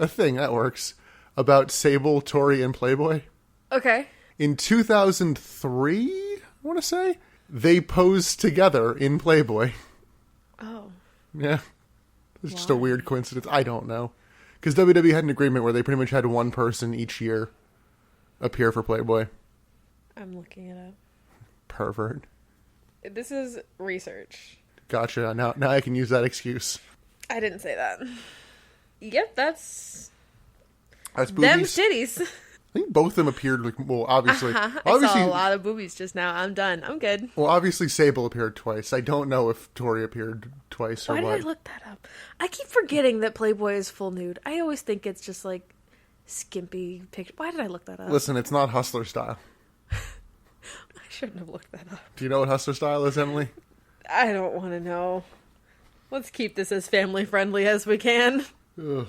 thing, that works, about Sable, Tori, and Playboy? Okay. In 2003, I want to say, they posed together in Playboy. Oh. Yeah. It's just a weird coincidence. I don't know. Because WWE had an agreement where they pretty much had one person each year appear for Playboy. I'm looking it up. Pervert. This is research. Gotcha. Now I can use that excuse. I didn't say that. Yep, that's boobies. them titties. I think both of them appeared, like, well, obviously. I obviously, saw a lot of boobies just now. I'm done. I'm good. Well, obviously Sable appeared twice. I don't know if Tori appeared twice or Why what. did I look that up? I keep forgetting that Playboy is full nude. I always think it's just, like, skimpy picture. Why did I look that up? Listen, it's not Hustler style. Shouldn't have looked that up. Do you know what Hustler style is, Emily? I don't want to know. Let's keep this as family friendly as we can. Ugh.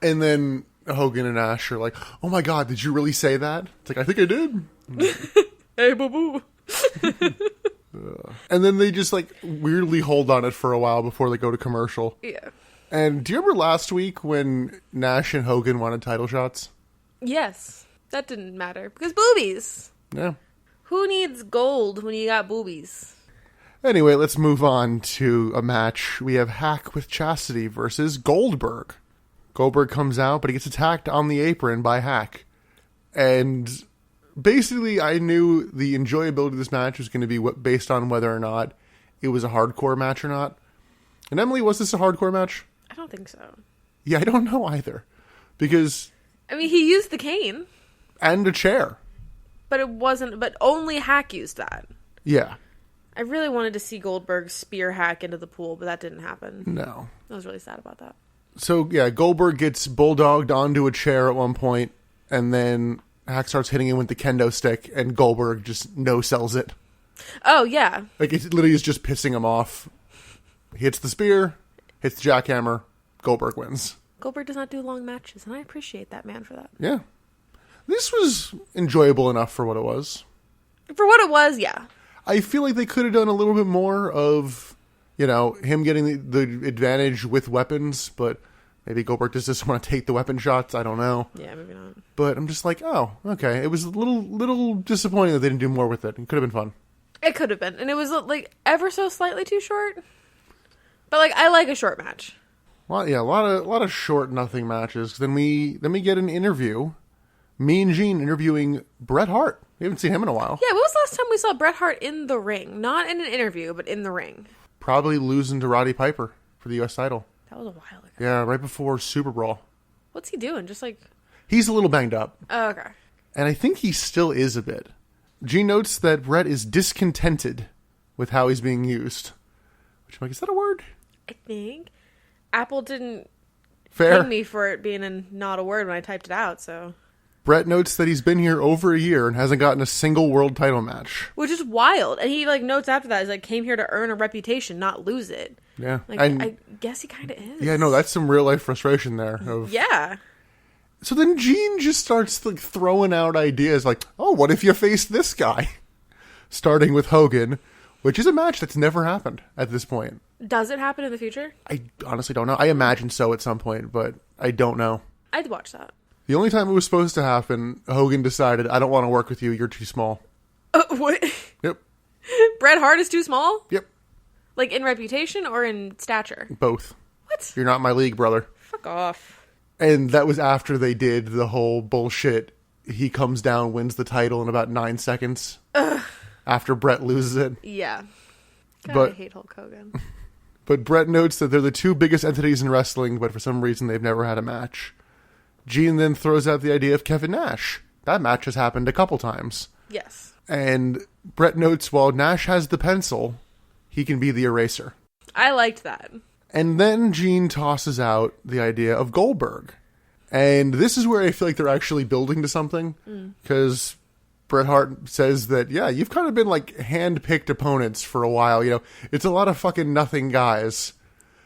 And then Hogan and Nash are like, "Oh my God, did you really say that?" It's like, "I think I did." Hey, boo boo. And then they just like weirdly hold on it for a while before they go to commercial. Yeah. And do you remember last week when Nash and Hogan wanted title shots? Yes. That didn't matter. Because boobies. Yeah. Who needs gold when you got boobies? Anyway, let's move on to a match. We have Hack with Chastity versus Goldberg. Goldberg comes out, but he gets attacked on the apron by Hack. And basically, I knew the enjoyability of this match was going to be based on whether or not it was a hardcore match or not. And Emily, was this a hardcore match? I don't think so. Yeah, I don't know either. Because... I mean, he used the cane. And a chair. But it wasn't... But only Hack used that. Yeah. I really wanted to see Goldberg spear Hack into the pool, but that didn't happen. No. I was really sad about that. So, yeah, Goldberg gets bulldogged onto a chair at one point, and then Hack starts hitting him with the kendo stick, and Goldberg just no-sells it. Oh, yeah. Like, it literally is just pissing him off. He hits the spear, hits the jackhammer, Goldberg wins. Goldberg does not do long matches, and I appreciate that man for that. Yeah. This was enjoyable enough for what it was. For what it was, yeah. I feel like they could have done a little bit more of, you know, him getting the advantage with weapons, but maybe Goldberg just want to take the weapon shots. I don't know. Yeah, maybe not. But I'm just like, oh, okay. It was a little disappointing that they didn't do more with it. It could have been fun. It could have been. And it was, like, ever so slightly too short. But, like, I like a short match. Well, yeah, a lot of short nothing matches. Then we get an interview. Me and Gene interviewing Bret Hart. We haven't seen him in a while. Yeah, when was the last time we saw Bret Hart in the ring? Not in an interview, but in the ring. Probably losing to Roddy Piper for the U.S. title. That was a while ago. Yeah, right before Super Brawl. What's he doing? Just like... He's a little banged up. Oh, okay. And I think he still is a bit. Gene notes that Bret is discontented with how he's being used. Which I'm like, is that a word? I think. Apple didn't Fair. ping me for it being not a word when I typed it out, so... Bret notes that he's been here over a year and hasn't gotten a single world title match. Which is wild. And he, like, notes after that, he's like, came here to earn a reputation, not lose it. Yeah. Like, and I guess he kind of is. yeah, no, that's some real life frustration there. Yeah. So then Gene just starts, like, throwing out ideas like, oh, what if you faced this guy? Starting with Hogan, which is a match that's never happened at this point. Does it happen in the future? I honestly don't know. I imagine so at some point, but I don't know. I'd watch that. The only time it was supposed to happen, Hogan decided, I don't want to work with you, you're too small. What? Yep. Bret Hart is too small? Yep. Like, in reputation or in stature? Both. What? You're not my league, brother. Fuck off. And that was after they did the whole bullshit. He comes down, wins the title in about 9 seconds. Ugh. After Bret loses it. Yeah. God, But- I hate Hulk Hogan. But Bret notes that they're the two biggest entities in wrestling, but for some reason they've never had a match. Gene then throws out the idea of Kevin Nash. That match has happened a couple times. Yes. And Bret notes while Nash has the pencil, he can be the eraser. I liked that. And then Gene tosses out the idea of Goldberg. And this is where I feel like they're actually building to something. Because Bret Hart says that, yeah, you've kind of been like hand-picked opponents for a while. You know, it's a lot of fucking nothing guys.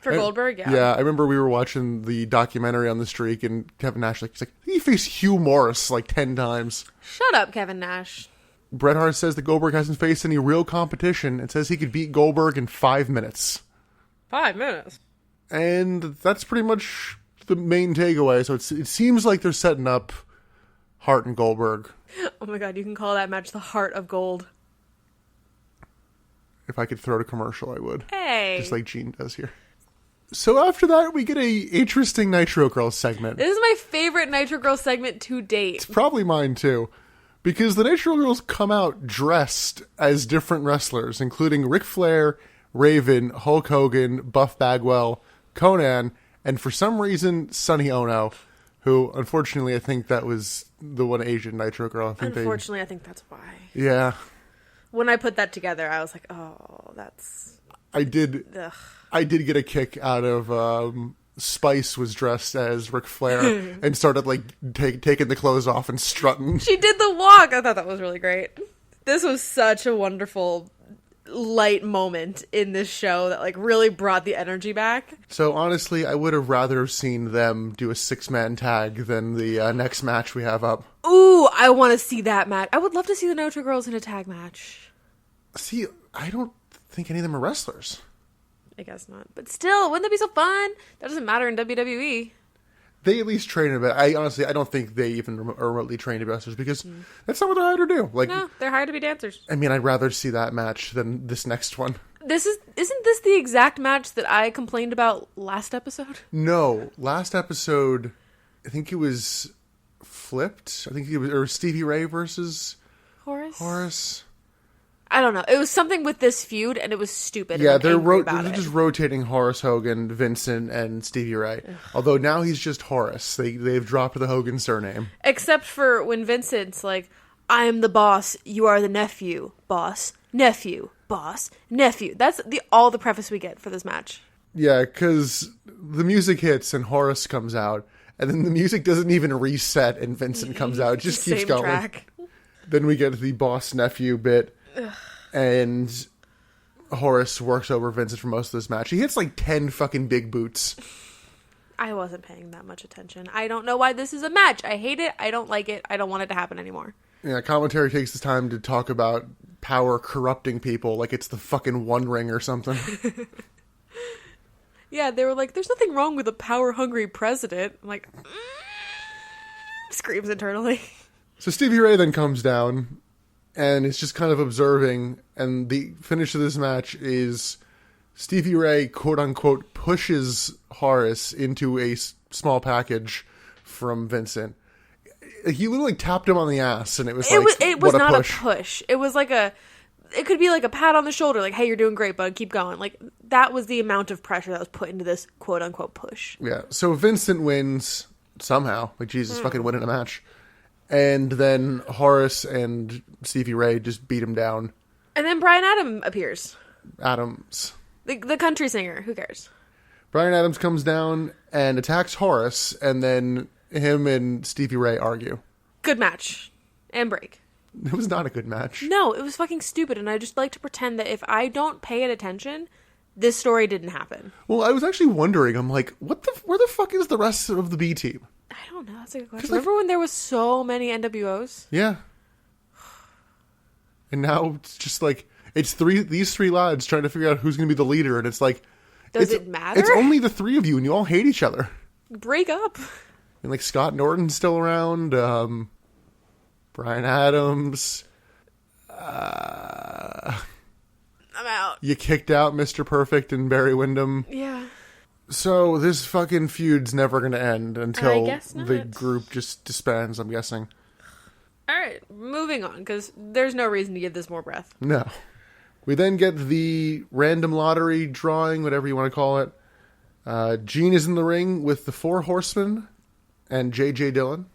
For Goldberg, yeah. Yeah, I remember we were watching the documentary on the streak, and Kevin Nash, he's like, he faced Hugh Morris like 10 times. Shut up, Kevin Nash. Bret Hart says that Goldberg hasn't faced any real competition and says he could beat Goldberg in 5 minutes. 5 minutes. And that's pretty much the main takeaway. So it seems like they're setting up Hart and Goldberg. Oh my god, you can call that match the Heart of Gold. If I could throw to commercial, I would. Hey. Just like Gene does here. So after that, we get a interesting Nitro Girls segment. This is my favorite Nitro Girl segment to date. It's probably mine too. Because the Nitro Girls come out dressed as different wrestlers, including Ric Flair, Raven, Hulk Hogan, Buff Bagwell, Conan, and for some reason, Sonny Ono, who, unfortunately, I think that was the one Asian Nitro Girl. Unfortunately, I think that's why. Yeah. When I put that together, I was like, oh, that's... I did get a kick out of Spice was dressed as Ric Flair and started like taking the clothes off and strutting. She did the walk. I thought that was really great. This was such a wonderful light moment in this show that like really brought the energy back. So honestly, I would have rather seen them do a 6-man tag than the next match we have up. Ooh, I want to see that match. I would love to see the Nitro Girls in a tag match. See, I don't think any of them are wrestlers. I guess not. But still, wouldn't that be so fun? That doesn't matter in WWE. They at least train a bit. I don't think they even are remotely trained to be wrestlers because that's not what they're hired to do. Like, No, they're hired to be dancers. I mean, I'd rather see that match than this next one. Isn't this the exact match that I complained about last episode? No, last episode, I think it was flipped. I think it was or Stevie Ray versus Horace. I don't know. It was something with this feud, and it was stupid. Yeah, and they're they're just rotating Horace Hogan, Vincent, and Stevie Ray. Ugh. Although now he's just Horace. They've dropped the Hogan surname. Except for when Vincent's like, "I'm the boss. You are the nephew. Boss, nephew, boss, nephew." That's all the preface we get for this match. Yeah, because the music hits and Horace comes out, and then the music doesn't even reset, and Vincent comes out. It just keeps going. Track. Then we get the boss nephew bit. Ugh. And Horace works over Vincent for most of this match. He hits like 10 fucking big boots. I wasn't paying that much attention. I don't know why this is a match. I hate it. I don't like it. I don't want it to happen anymore. Yeah, commentary takes the time to talk about power corrupting people like it's the fucking One Ring or something. Yeah, they were like, there's nothing wrong with a power-hungry president. I'm like, screams internally. So Stevie Ray then comes down and is just kind of observing, and the finish of this match is Stevie Ray, quote-unquote, pushes Horace into a small package from Vincent. He literally tapped him on the ass, and it was like, it was what not a push. A push. It was like it could be like a pat on the shoulder, like, hey, you're doing great, bud, keep going. Like, that was the amount of pressure that was put into this quote-unquote push. Yeah, so Vincent wins somehow. Like, Jesus, fucking winning a match. And then Horace and Stevie Ray just beat him down. And then Bryan Adams appears. Adams. The country singer. Who cares? Bryan Adams comes down and attacks Horace, and then him and Stevie Ray argue. Good match. And break. It was not a good match. No, it was fucking stupid, and I just like to pretend that if I don't pay it attention, this story didn't happen. Well, I was actually wondering, I'm like, where the fuck is the rest of the B team? I don't know. That's a good question. Remember when there was so many NWOs? Yeah. And now it's just like, it's these three lads trying to figure out who's going to be the leader, and it's like... Does it matter? It's only the three of you, and you all hate each other. Break up. And like, Scott Norton's still around, Bryan Adams... I'm out. You kicked out Mr. Perfect and Barry Windham. Yeah. So this fucking feud's never going to end until the not. group just disbands, I'm guessing. All right, moving on, because there's no reason to give this more breath. No. We then get the random lottery drawing, whatever you want to call it. Gene is in the ring with the Four Horsemen and J.J. Dillon.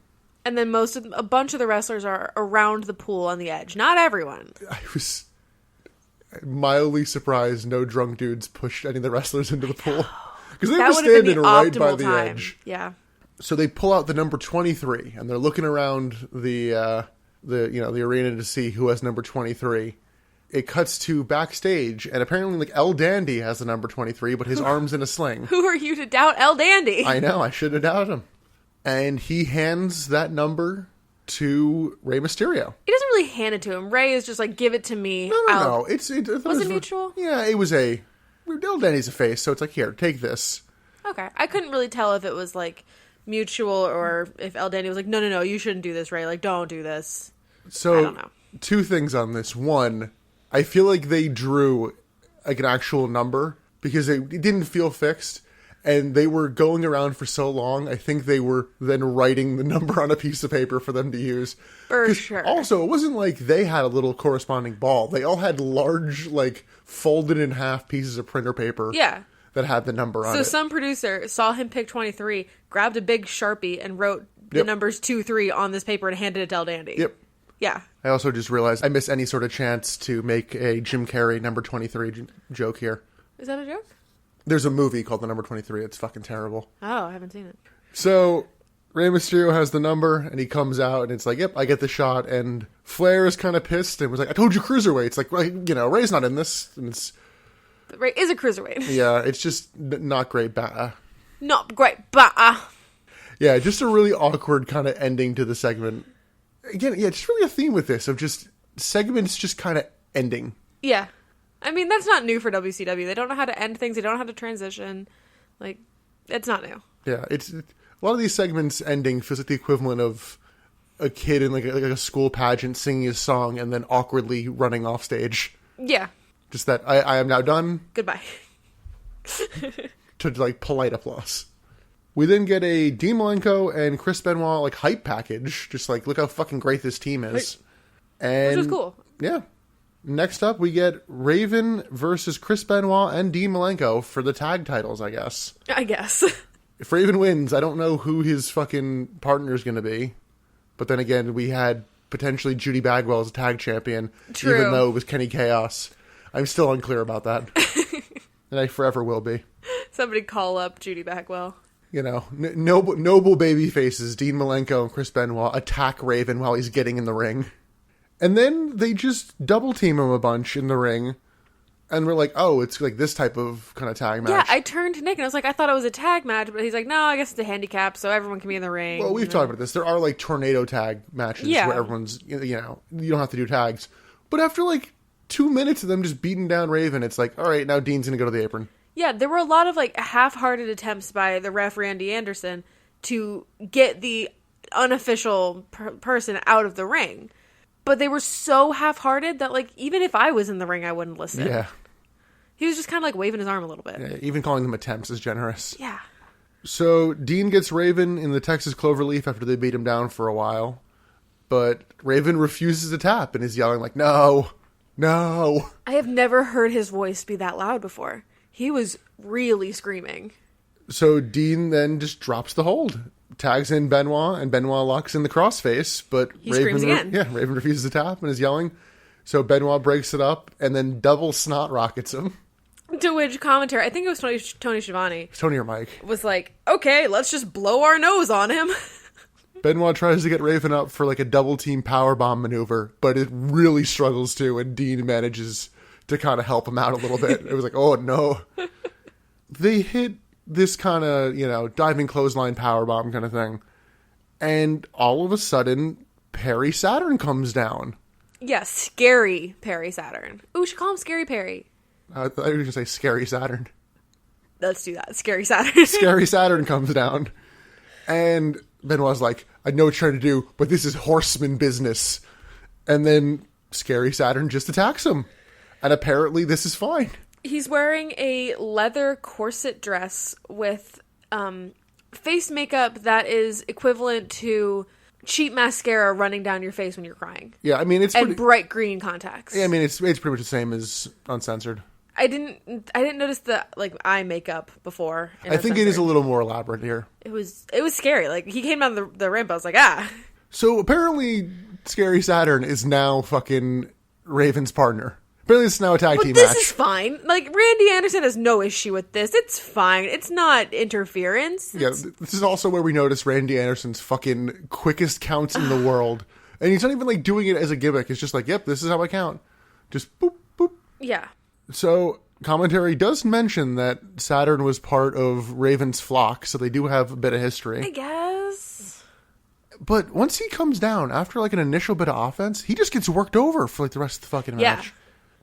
And then a bunch of the wrestlers are around the pool on the edge. Not everyone. I was mildly surprised no drunk dudes pushed any of the wrestlers into the pool. Because they were standing right by the edge. Yeah. So they pull out the number 23, and they're looking around the arena to see who has number 23. It cuts to backstage, and apparently, like, El Dandy has the number 23, but his arm's in a sling. Who are you to doubt El Dandy? I know, I should have doubted him. And he hands that number to Rey Mysterio. He doesn't really hand it to him. Ray is just like, give it to me. No. Was it mutual? Yeah, it was El Dandy's a face, so it's like, here, take this. Okay. I couldn't really tell if it was, like, mutual or if El Dandy was like, no, you shouldn't do this, Ray. Like, don't do this. So, I don't know. Two things on this. One, I feel like they drew, like, an actual number because it didn't feel fixed. And they were going around for so long, I think they were then writing the number on a piece of paper for them to use. For sure. Also, it wasn't like they had a little corresponding ball. They all had large, like, folded in half pieces of printer paper. Yeah. That had the number on it. So some producer saw him pick 23, grabbed a big Sharpie, and wrote the numbers 2, 3 on this paper and handed it to El Dandy. Yep. Yeah. I also just realized I missed any sort of chance to make a Jim Carrey number 23 joke here. Is that a joke? There's a movie called The Number 23. It's fucking terrible. Oh, I haven't seen it. So Rey Mysterio has the number, and he comes out, and it's like, yep, I get the shot. And Flair is kind of pissed and was like, I told you cruiserweight. It's like, well, you know, Rey's not in this. And it's, But Rey is a cruiserweight. yeah, it's just not great. Not great, but Yeah, just a really awkward kind of ending to the segment. Again, yeah, just really a theme with this of just segments just kind of ending. yeah. I mean, that's not new for WCW. They don't know how to end things. They don't know how to transition. Like, it's not new. Yeah, a lot of these segments ending feels like the equivalent of a kid in like a school pageant singing his song and then awkwardly running off stage. Yeah. Just that I am now done. Goodbye. To like polite applause. We then get a Dean Malenko and Chris Benoit like hype package. Just like, look how fucking great this team is. And Which was cool. Yeah. Next up, we get Raven versus Chris Benoit and Dean Malenko for the tag titles, I guess. I guess. If Raven wins, I don't know who his fucking partner is going to be. But then again, we had potentially Judy Bagwell as a tag champion. True. Even though it was Kenny Chaos. I'm still unclear about that. And I forever will be. Somebody call up Judy Bagwell. You know, noble baby faces, Dean Malenko and Chris Benoit attack Raven while he's getting in the ring. And then they just double team him a bunch in the ring. And we're like, oh, it's like this type of kind of tag match. Yeah, I turned to Nick and I was like, I thought it was a tag match, but he's like, no, I guess it's a handicap, so everyone can be in the ring. Well, we've talked about this. There are like tornado tag matches Yeah. where everyone's, you know, you don't have to do tags. But after like 2 minutes of them just beating down Raven, it's like, all right, now Dean's going to go to the apron. Yeah, there were a lot of like half-hearted attempts by the ref Randy Anderson to get the unofficial person out of the ring. But they were so half-hearted that like even if I was in the ring, I wouldn't listen. Yeah. He was just kind of like waving his arm a little bit. Yeah. Even calling them attempts is generous. Yeah. So Dean gets Raven in the Texas Cloverleaf after they beat him down for a while. But Raven refuses to tap and is yelling like, no, no. I have never heard his voice be that loud before. He was really screaming. So Dean then just drops the hold, tags in Benoit, and Benoit locks in the crossface. But He screams again. Raven refuses to tap and is yelling. So Benoit breaks it up and then double snot rockets him. To which commentary, I think it was Tony Schiavone, Tony or Mike. was like, okay, let's just blow our nose on him. Benoit tries to get Raven up for like a double team powerbomb maneuver, but it really struggles to, and Dean manages to kind of help him out a little bit. It was like, oh no. They hit this kind of, you know, diving clothesline powerbomb kind of thing. And all of a sudden, Perry Saturn comes down. Yeah, scary Perry Saturn. Ooh, we should call him Scary Perry. I thought you were going to say Scary Saturn. Let's do that. Scary Saturn. Scary Saturn comes down. And Benoit's like, I know what you're trying to do, but this is horseman business. And then Scary Saturn just attacks him. And apparently this is fine. He's wearing a leather corset dress with face makeup that is equivalent to cheap mascara running down your face when you're crying. Yeah, I mean, it's And pretty, bright green contacts. yeah, I mean, it's pretty much the same as Uncensored. I didn't notice the like eye makeup before. in I think it is a Uncensored. little more elaborate here. It was scary. Like he came out of the ramp, I was like, ah. So apparently Scary Saturn is now fucking Raven's partner. Apparently it's now a tag But team this match. is fine. Like Randy Anderson has no issue with this. It's fine. It's not interference. Yeah, this is also where we notice Randy Anderson's fucking quickest counts in the world. And he's not even like doing it as a gimmick. It's just like, yep, this is how I count. Just boop, boop. Yeah. So commentary does mention that Saturn was part of Raven's flock, so they do have a bit of history. I guess. But once he comes down, after like an initial bit of offense, he just gets worked over for like the rest of the fucking Yeah. match.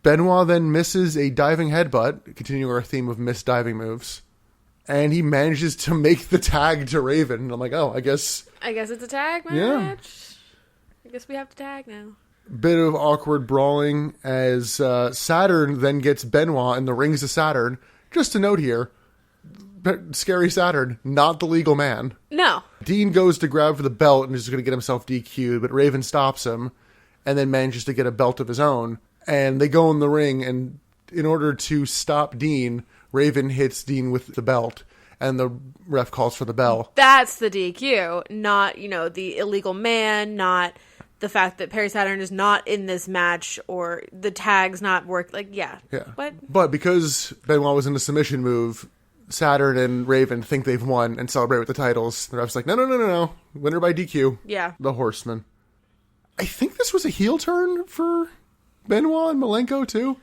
Benoit then misses a diving headbutt, continuing our theme of missed diving moves. And he manages to make the tag to Raven. And I'm like, oh, I guess it's a tag match. Yeah. I guess we have to tag now. bit of awkward brawling as Saturn then gets Benoit in the rings of Saturn. Just a note here, Scary Saturn, not the legal man. No. Dean goes to grab for the belt and is going to get himself DQ'd, but Raven stops him and then manages to get a belt of his own. And they go in the ring, and in order to stop Dean, Raven hits Dean with the belt, and the ref calls for the bell. That's the DQ, not, the illegal man, not the fact that Perry Saturn is not in this match, or the tags not work. Like, yeah. Yeah. What? But because Benoit was in a submission move, Saturn and Raven think they've won and celebrate with the titles. The ref's like, no. Winner by DQ. Yeah. The Horsemen. I think this was a heel turn for Benoit and Malenko, too.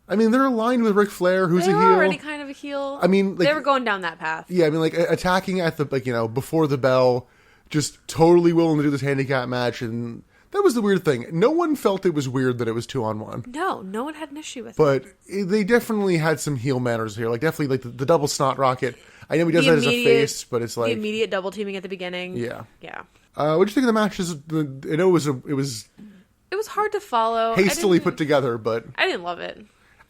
I mean, they're aligned with Ric Flair, who's a heel. They were already kind of a heel. I mean, like, they were going down that path. Yeah, I mean, like, attacking at the, like, before the bell, just totally willing to do this handicap match, and that was the weird thing. No one felt it was weird that it was 2-on-1. No one had an issue with it. But they definitely had some heel manners here. Like, definitely, like, the double snot rocket. I know he does that as a face, but it's like... The immediate double teaming at the beginning. Yeah. Yeah. What'd you think of the matches? I know it was hard to follow. Hastily put together, but... I didn't love it.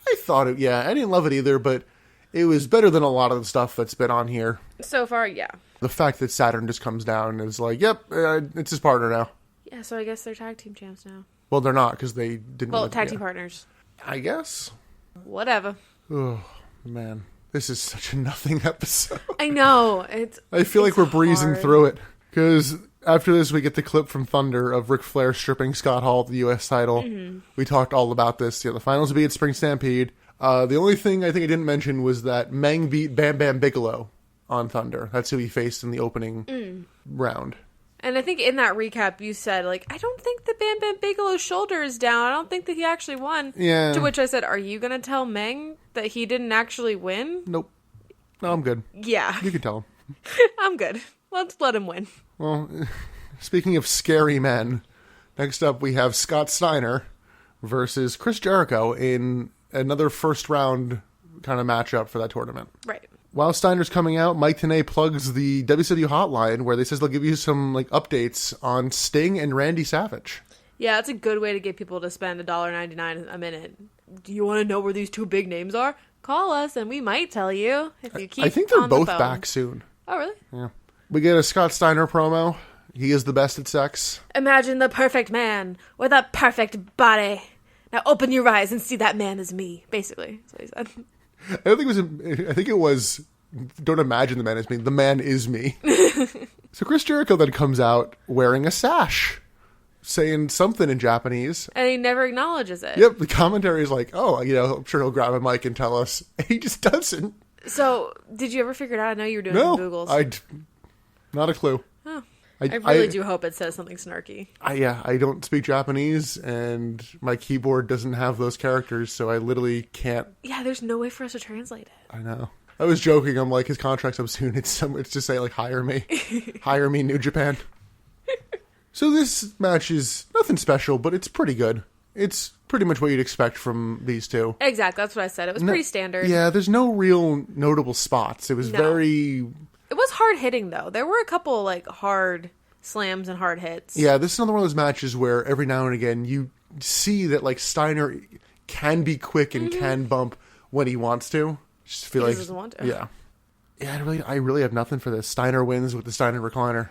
I thought it, yeah. I didn't love it either, but it was better than a lot of the stuff that's been on here. So far, yeah. The fact that Saturn just comes down and is like, yep, it's his partner now. Yeah, so I guess they're tag team champs now. Well, they're not, because they didn't... Well, tag team partners. I guess. Whatever. Oh, man. This is such a nothing episode. I know. I feel like we're breezing hard. through it. Because after this, we get the clip from Thunder of Ric Flair stripping Scott Hall of the U.S. title. Mm-hmm. We talked all about this. Yeah, the finals will be at Spring Stampede. The only thing I think I didn't mention was that Meng beat Bam Bam Bigelow on Thunder. That's who he faced in the opening round. And I think in that recap, you said, like, I don't think that Bam Bam Bigelow's shoulder is down. I don't think that he actually won. Yeah. To which I said, are you going to tell Meng that he didn't actually win? Nope. No, I'm good. Yeah. You can tell him. I'm good. Let's let him win. Well, speaking of scary men, next up we have Scott Steiner versus Chris Jericho in another first round kind of matchup for that tournament. Right. While Steiner's coming out, Mike Tenay plugs the WCW hotline where they says they'll give you some like updates on Sting and Randy Savage. Yeah, it's a good way to get people to spend $1.99 a minute. Do you want to know where these two big names are? Call us and we might tell you if you keep I think they're on both the phone. back soon. Oh, really? Yeah. We get a Scott Steiner promo. He is the best at sex. Imagine the perfect man with a perfect body. Now open your eyes and see that man is me. Basically, that's what he said. I think it was, don't imagine the man is me. The man is me. So Chris Jericho then comes out wearing a sash, saying something in Japanese. And he never acknowledges it. Yep, the commentary is like, oh, I'm sure he'll grab a mic and tell us. He just doesn't. So, did you ever figure it out? I know you were doing some Googles. Not a clue. Oh. I really do hope it says something snarky. I don't speak Japanese, and my keyboard doesn't have those characters, so I literally can't. Yeah, there's no way for us to translate it. I know. I was joking. I'm like, his contract's up soon. It's to say, like, hire me. Hire me, New Japan. So this match is nothing special, but it's pretty good. It's pretty much what you'd expect from these two. Exactly, that's what I said. It was pretty standard. Yeah, there's no real notable spots. It was very... It was hard hitting, though. There were a couple, like, hard slams and hard hits. Yeah, this is another one of those matches where every now and again you see that, like, Steiner can be quick and can bump when he wants to. Just feel like... He doesn't want to. Yeah. Yeah, I really have nothing for this. Steiner wins with the Steiner recliner.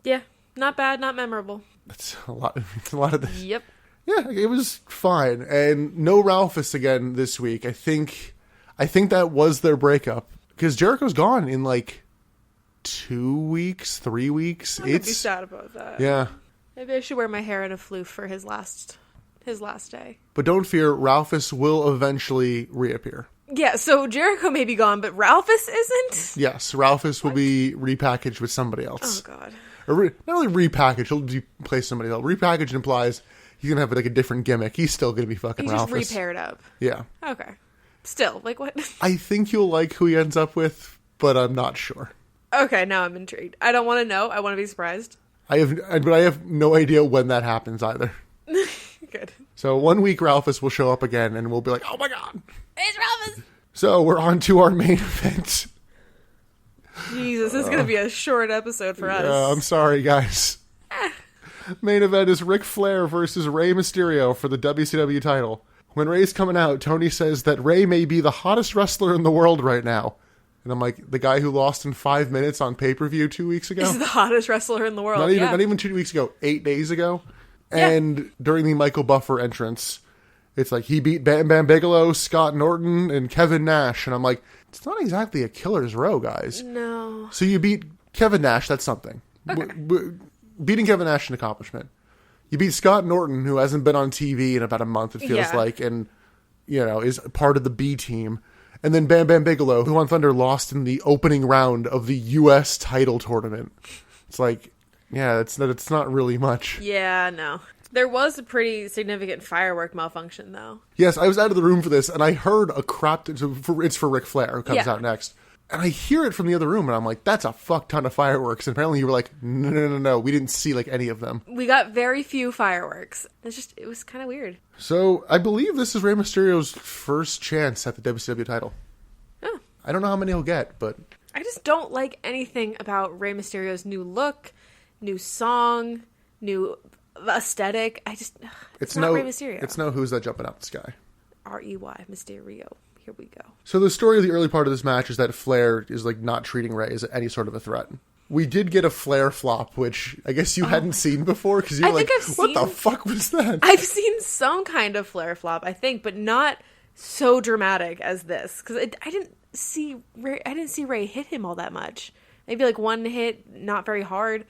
Yeah, not bad, not memorable. That's a lot. It's a lot of this. Yep. Yeah, it was fine. And no Ralphus again this week. I think that was their breakup. Because Jericho's gone in like 2 weeks, 3 weeks. I'm gonna be sad about that. Yeah. Maybe I should wear my hair in a floof for his last day. But don't fear, Ralphus will eventually reappear. Yeah, so Jericho may be gone, but Ralphus isn't? Yes, Ralphus will be repackaged with somebody else. Oh, God. Or not only repackaged, he'll replace somebody else. Repackaged implies he's going to have like a different gimmick. He's still going to be fucking He's Ralphus. just repaired up. Yeah. Okay. Still, like what? I think you'll like who he ends up with, but I'm not sure. Okay, now I'm intrigued. I don't want to know. I want to be surprised. I have no idea when that happens either. Good. So 1 week Ralphus will show up again and we'll be like, oh my God. It's Ralphus! So we're on to our main event. Jesus, this is going to be a short episode for us. I'm sorry, guys. Main event is Ric Flair versus Rey Mysterio for the WCW title. When Rey's coming out, Tony says that Rey may be the hottest wrestler in the world right now. And I'm like, the guy who lost in 5 minutes on pay-per-view 2 weeks ago? He's the hottest wrestler in the world. Not even 2 weeks ago, 8 days ago. And during the Michael Buffer entrance, it's like he beat Bam Bam Bigelow, Scott Norton, and Kevin Nash. And I'm like, it's not exactly a killer's row, guys. No. So you beat Kevin Nash, that's something. Okay. Beating Kevin Nash is an accomplishment. You beat Scott Norton, who hasn't been on TV in about a month, it feels like, and, is part of the B team. And then Bam Bam Bigelow, who on Thunder lost in the opening round of the U.S. title tournament. It's like, yeah, it's not really much. Yeah, no. There was a pretty significant firework malfunction, though. Yes, I was out of the room for this, and I heard a crap... It's for Ric Flair, who comes out next. And I hear it from the other room, and I'm like, that's a fuck ton of fireworks. And apparently you were like, no, we didn't see, like, any of them. We got very few fireworks. It was kind of weird. So, I believe this is Rey Mysterio's first chance at the WCW title. Oh. I don't know how many he'll get, but... I just don't like anything about Rey Mysterio's new look, new song, new... aesthetic. It's not Rey Mysterio. It's no Who's That Jumping Out the Sky. R-E-Y, Mysterio. Here we go. So the story of the early part of this match is that Flair is like not treating Rey as any sort of a threat. We did get a Flair flop, which I guess you hadn't seen before because you were like, what the fuck was that? I've seen some kind of Flair flop, I think, but not so dramatic as this because I didn't see Rey hit him all that much. Maybe like one hit, not very hard,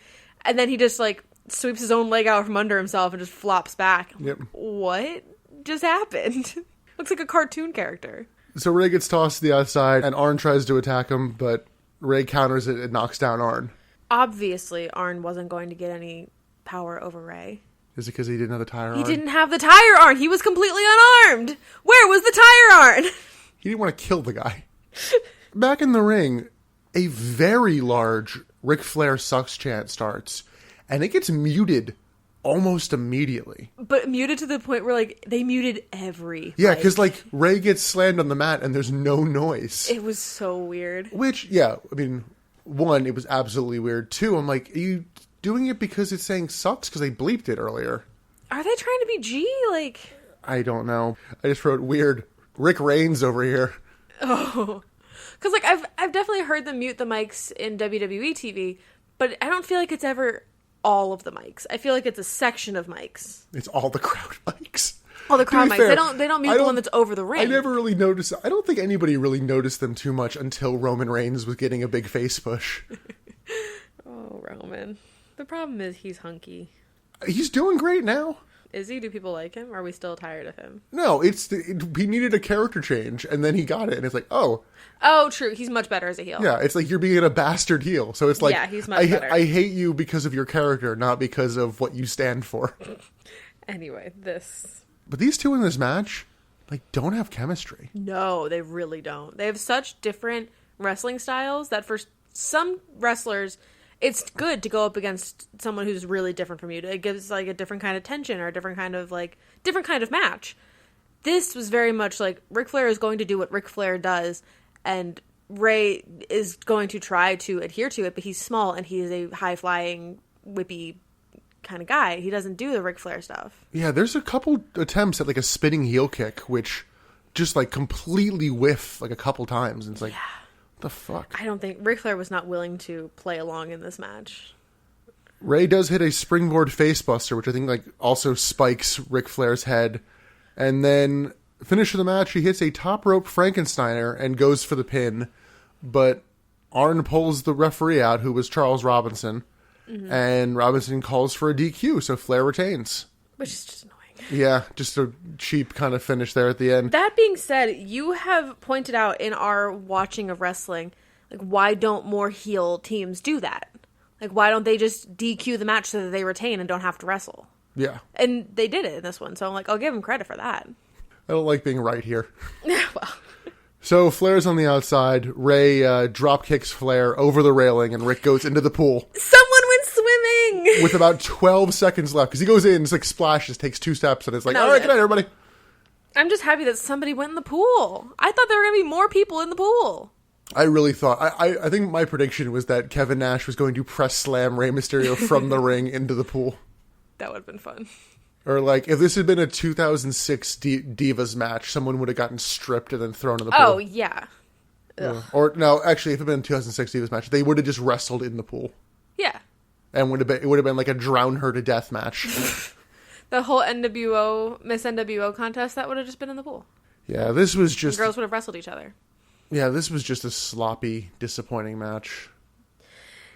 and then he just like sweeps his own leg out from under himself and just flops back. Yep. What just happened? Looks like a cartoon character. So Rey gets tossed to the outside, and Arn tries to attack him, but Rey counters it and knocks down Arn. Obviously, Arn wasn't going to get any power over Rey. Is it because he didn't have the tire Arn? He didn't have the tire Arn. He was completely unarmed. Where was the tire Arn? He didn't want to kill the guy. Back in the ring, a very large Ric Flair sucks chant starts. And it gets muted almost immediately. But muted to the point where, like, they muted every... Yeah, because, like, Rey gets slammed on the mat and there's no noise. It was so weird. Which, yeah, I mean, one, it was absolutely weird. Two, I'm like, are you doing it because it's saying sucks? Because they bleeped it earlier. Are they trying to be G? Like... I don't know. I just wrote weird. Rick Reigns over here. Oh. Because, like, I've definitely heard them mute the mics in WWE TV, but I don't feel like it's ever... all of the mics. I feel like it's a section of mics. It's all the crowd mics. All the crowd mics. Fair, They don't mute the one that's over the ring. I never really noticed. I don't think anybody really noticed them too much until Roman Reigns was getting a big face push. Oh, Roman. The problem is he's hunky. He's doing great now. Is he? Do people like him? Or are we still tired of him? No, he needed a character change, and then he got it, and it's like, oh. Oh, true. He's much better as a heel. Yeah, it's like you're being a bastard heel. So it's like, yeah, he's much better. I hate you because of your character, not because of what you stand for. Anyway, this. But these two in this match, like, don't have chemistry. No, they really don't. They have such different wrestling styles that for some wrestlers... it's good to go up against someone who's really different from you. It gives like a different kind of tension or a different kind of match. This was very much like Ric Flair is going to do what Ric Flair does, and Rey is going to try to adhere to it, but he's small and he is a high-flying, whippy kind of guy. He doesn't do the Ric Flair stuff. Yeah, there's a couple attempts at like a spinning heel kick, which just like completely whiff like a couple times. And it's like... yeah. The fuck? I don't think Ric Flair was not willing to play along in this match. Rey does hit a springboard facebuster, which I think like also spikes Ric Flair's head. And then finish of the match, he hits a top rope Frankensteiner and goes for the pin. But Arn pulls the referee out, who was Charles Robinson. Mm-hmm. And Robinson calls for a DQ, so Flair retains. Which is just annoying. Yeah, just a cheap kind of finish there at the end. That being said, you have pointed out in our watching of wrestling, like, why don't more heel teams do that? Like, why don't they just DQ the match so that they retain and don't have to wrestle? Yeah. And they did it in this one, so I'm like, I'll give them credit for that. I don't like being right here. Well. So Flair's on the outside. Rey drop kicks Flair over the railing, and Rick goes into the pool. Someone went swimming! With about 12 seconds left, because he goes in, it's like splashes, takes 2 steps, and it's like, all right, good night, everybody. I'm just happy that somebody went in the pool. I thought there were going to be more people in the pool. I really thought, I think my prediction was that Kevin Nash was going to press slam Rey Mysterio from the ring into the pool. That would have been fun. Or like, if this had been a 2006 Divas match, someone would have gotten stripped and then thrown in the pool. Oh, yeah. Or, no, actually, if it had been a 2006 Divas match, they would have just wrestled in the pool. Yeah. And it would have been like a drown her to death match. The whole Miss NWO contest, that would have just been in the pool. Yeah, this was just... the girls would have wrestled each other. Yeah, this was just a sloppy, disappointing match.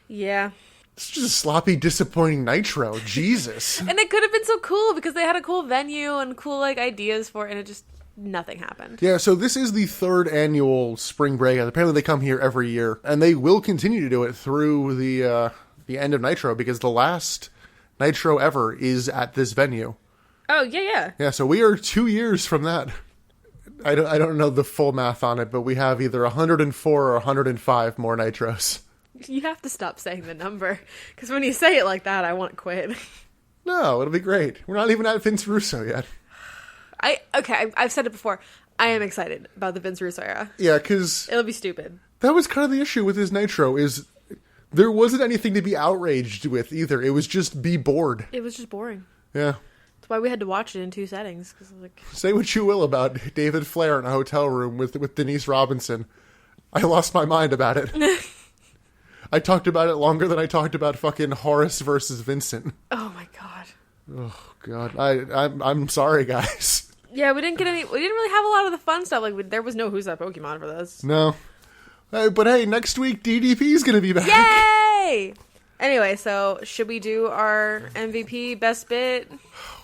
Yeah. It's just a sloppy, disappointing Nitro. Jesus. And it could have been so cool because they had a cool venue and cool like ideas for it, and it just nothing happened. Yeah, so this is the 3rd annual Spring Breakout. Apparently they come here every year, and they will continue to do it through the end of Nitro, because the last Nitro ever is at this venue. Oh, yeah. Yeah, so we are 2 years from that. I don't know the full math on it, but we have either 104 or 105 more Nitros. You have to stop saying the number, because when you say it like that, I want to quit. No, it'll be great. We're not even at Vince Russo yet. I've said it before. I am excited about the Vince Russo era. Yeah, because It'll be stupid. that was kind of the issue with his Nitro, is there wasn't anything to be outraged with either. It was just be bored. It was just boring. Yeah. That's why we had to watch it in 2 settings. Cause Say what you will about David Flair in a hotel room with Denise Robinson. I lost my mind about it. I talked about it longer than I talked about fucking Horace versus Vincent. oh my god. Oh god, I'm sorry, guys. Yeah, we didn't really have a lot of the fun stuff. Like there was no Who's That Pokemon for this. No, but hey, next week DDP's gonna be back. Yay! Anyway, so should we do our MVP best bit?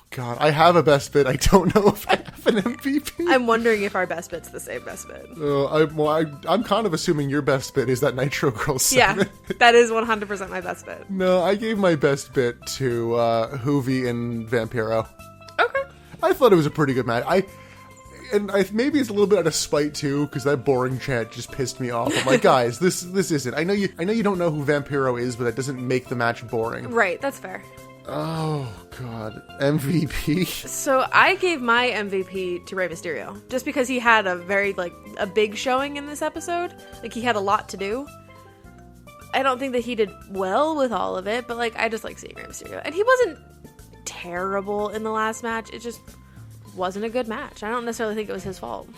God, I have a best bit. I don't know if I have an MVP. I'm wondering if our best bit's the same best bit. I'm kind of assuming your best bit is that Nitro Girl Yeah, segment. that is 100% my best bit. No, I gave my best bit to Hoovy and Vampiro. Okay. I thought it was a pretty good match. Maybe it's a little bit out of spite too, because that boring chant just pissed me off. I'm like, guys, this isn't. I know you don't know who Vampiro is, but that doesn't make the match boring. Right, that's fair. Oh god, MVP. So I gave my MVP to Rey Mysterio, just because he had a very a big showing in this episode. Like he had a lot to do. I don't think that he did well with all of it, but I just like seeing Rey Mysterio, and he wasn't terrible in the last match. It just wasn't a good match. I don't necessarily think it was his fault.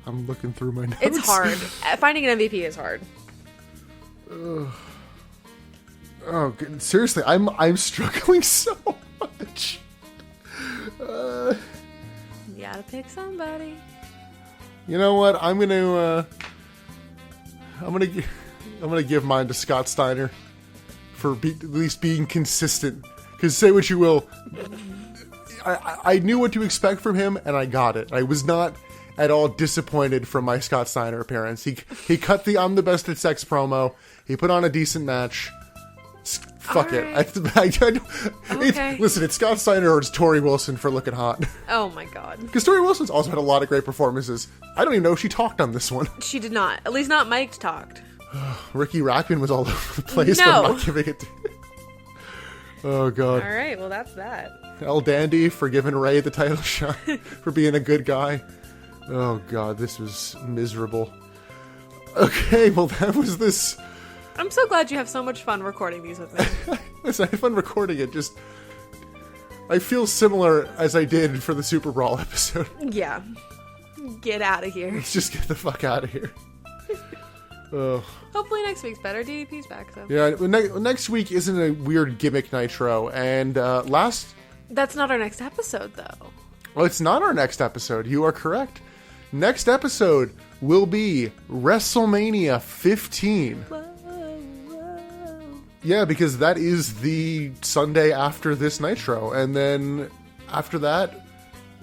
I'm looking through my notes. It's hard. Finding an MVP is hard. Oh, seriously, I'm struggling so much. You gotta pick somebody. You know what? I'm gonna give mine to Scott Steiner for at least being consistent. Because say what you will, I knew what to expect from him, and I got it. I was not at all disappointed from my Scott Steiner appearance. He cut the "I'm the best at sex" promo. He put on a decent match. Fuck it. Okay. Listen, it's Scott Steiner or it's Tori Wilson for looking hot. Oh my god. Because Tori Wilson's also had a lot of great performances. I don't even know if she talked on this one. She did not. At least not Mike talked. Ricky Rackman was all over the place. No. But I'm not giving it to... Oh god. Alright, well that's that. El Dandy for giving Ray the title shot. For being a good guy. Oh god, this was miserable. Okay, well that was this... I'm so glad you have so much fun recording these with me. Listen, I had fun recording it, just... I feel similar as I did for the Super Brawl episode. Yeah. Get out of here. Let's just get the fuck out of here. Oh. Hopefully next week's better. DDP's back, so. Yeah, next week isn't a weird gimmick Nitro, and That's not our next episode, though. Well, it's not our next episode. You are correct. Next episode will be WrestleMania 15. Whoa. Yeah, because that is the Sunday after this Nitro. And then after that,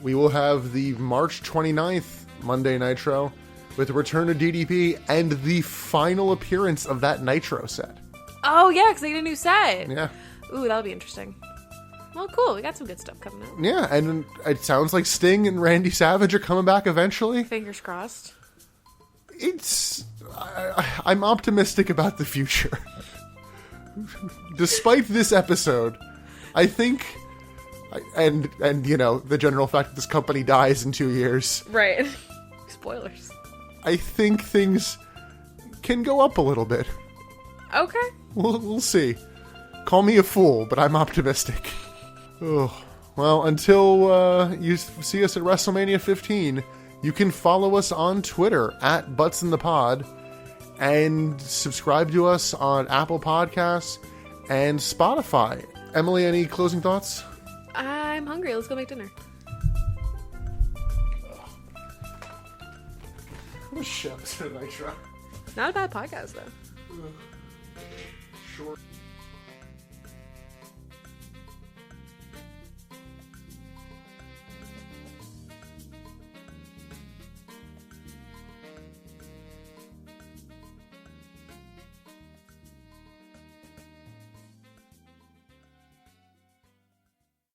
we will have the March 29th Monday Nitro with the return of DDP and the final appearance of that Nitro set. Oh, yeah, because they get a new set. Yeah. Ooh, that'll be interesting. Well, cool. We got some good stuff coming out. Yeah, and it sounds like Sting and Randy Savage are coming back eventually. Fingers crossed. I'm optimistic about the future. Despite this episode, I think, and you know, the general fact that this company dies in 2 years. Right. Spoilers. I think things can go up a little bit. Okay. We'll see. Call me a fool, but I'm optimistic. Oh, well, until you see us at WrestleMania 15, you can follow us on Twitter at ButtsInThePod and subscribe to us on Apple Podcasts and Spotify. Emily, any closing thoughts? I'm hungry. Let's go make dinner. What a shit episode of Nitro. Not a bad podcast, though. Short.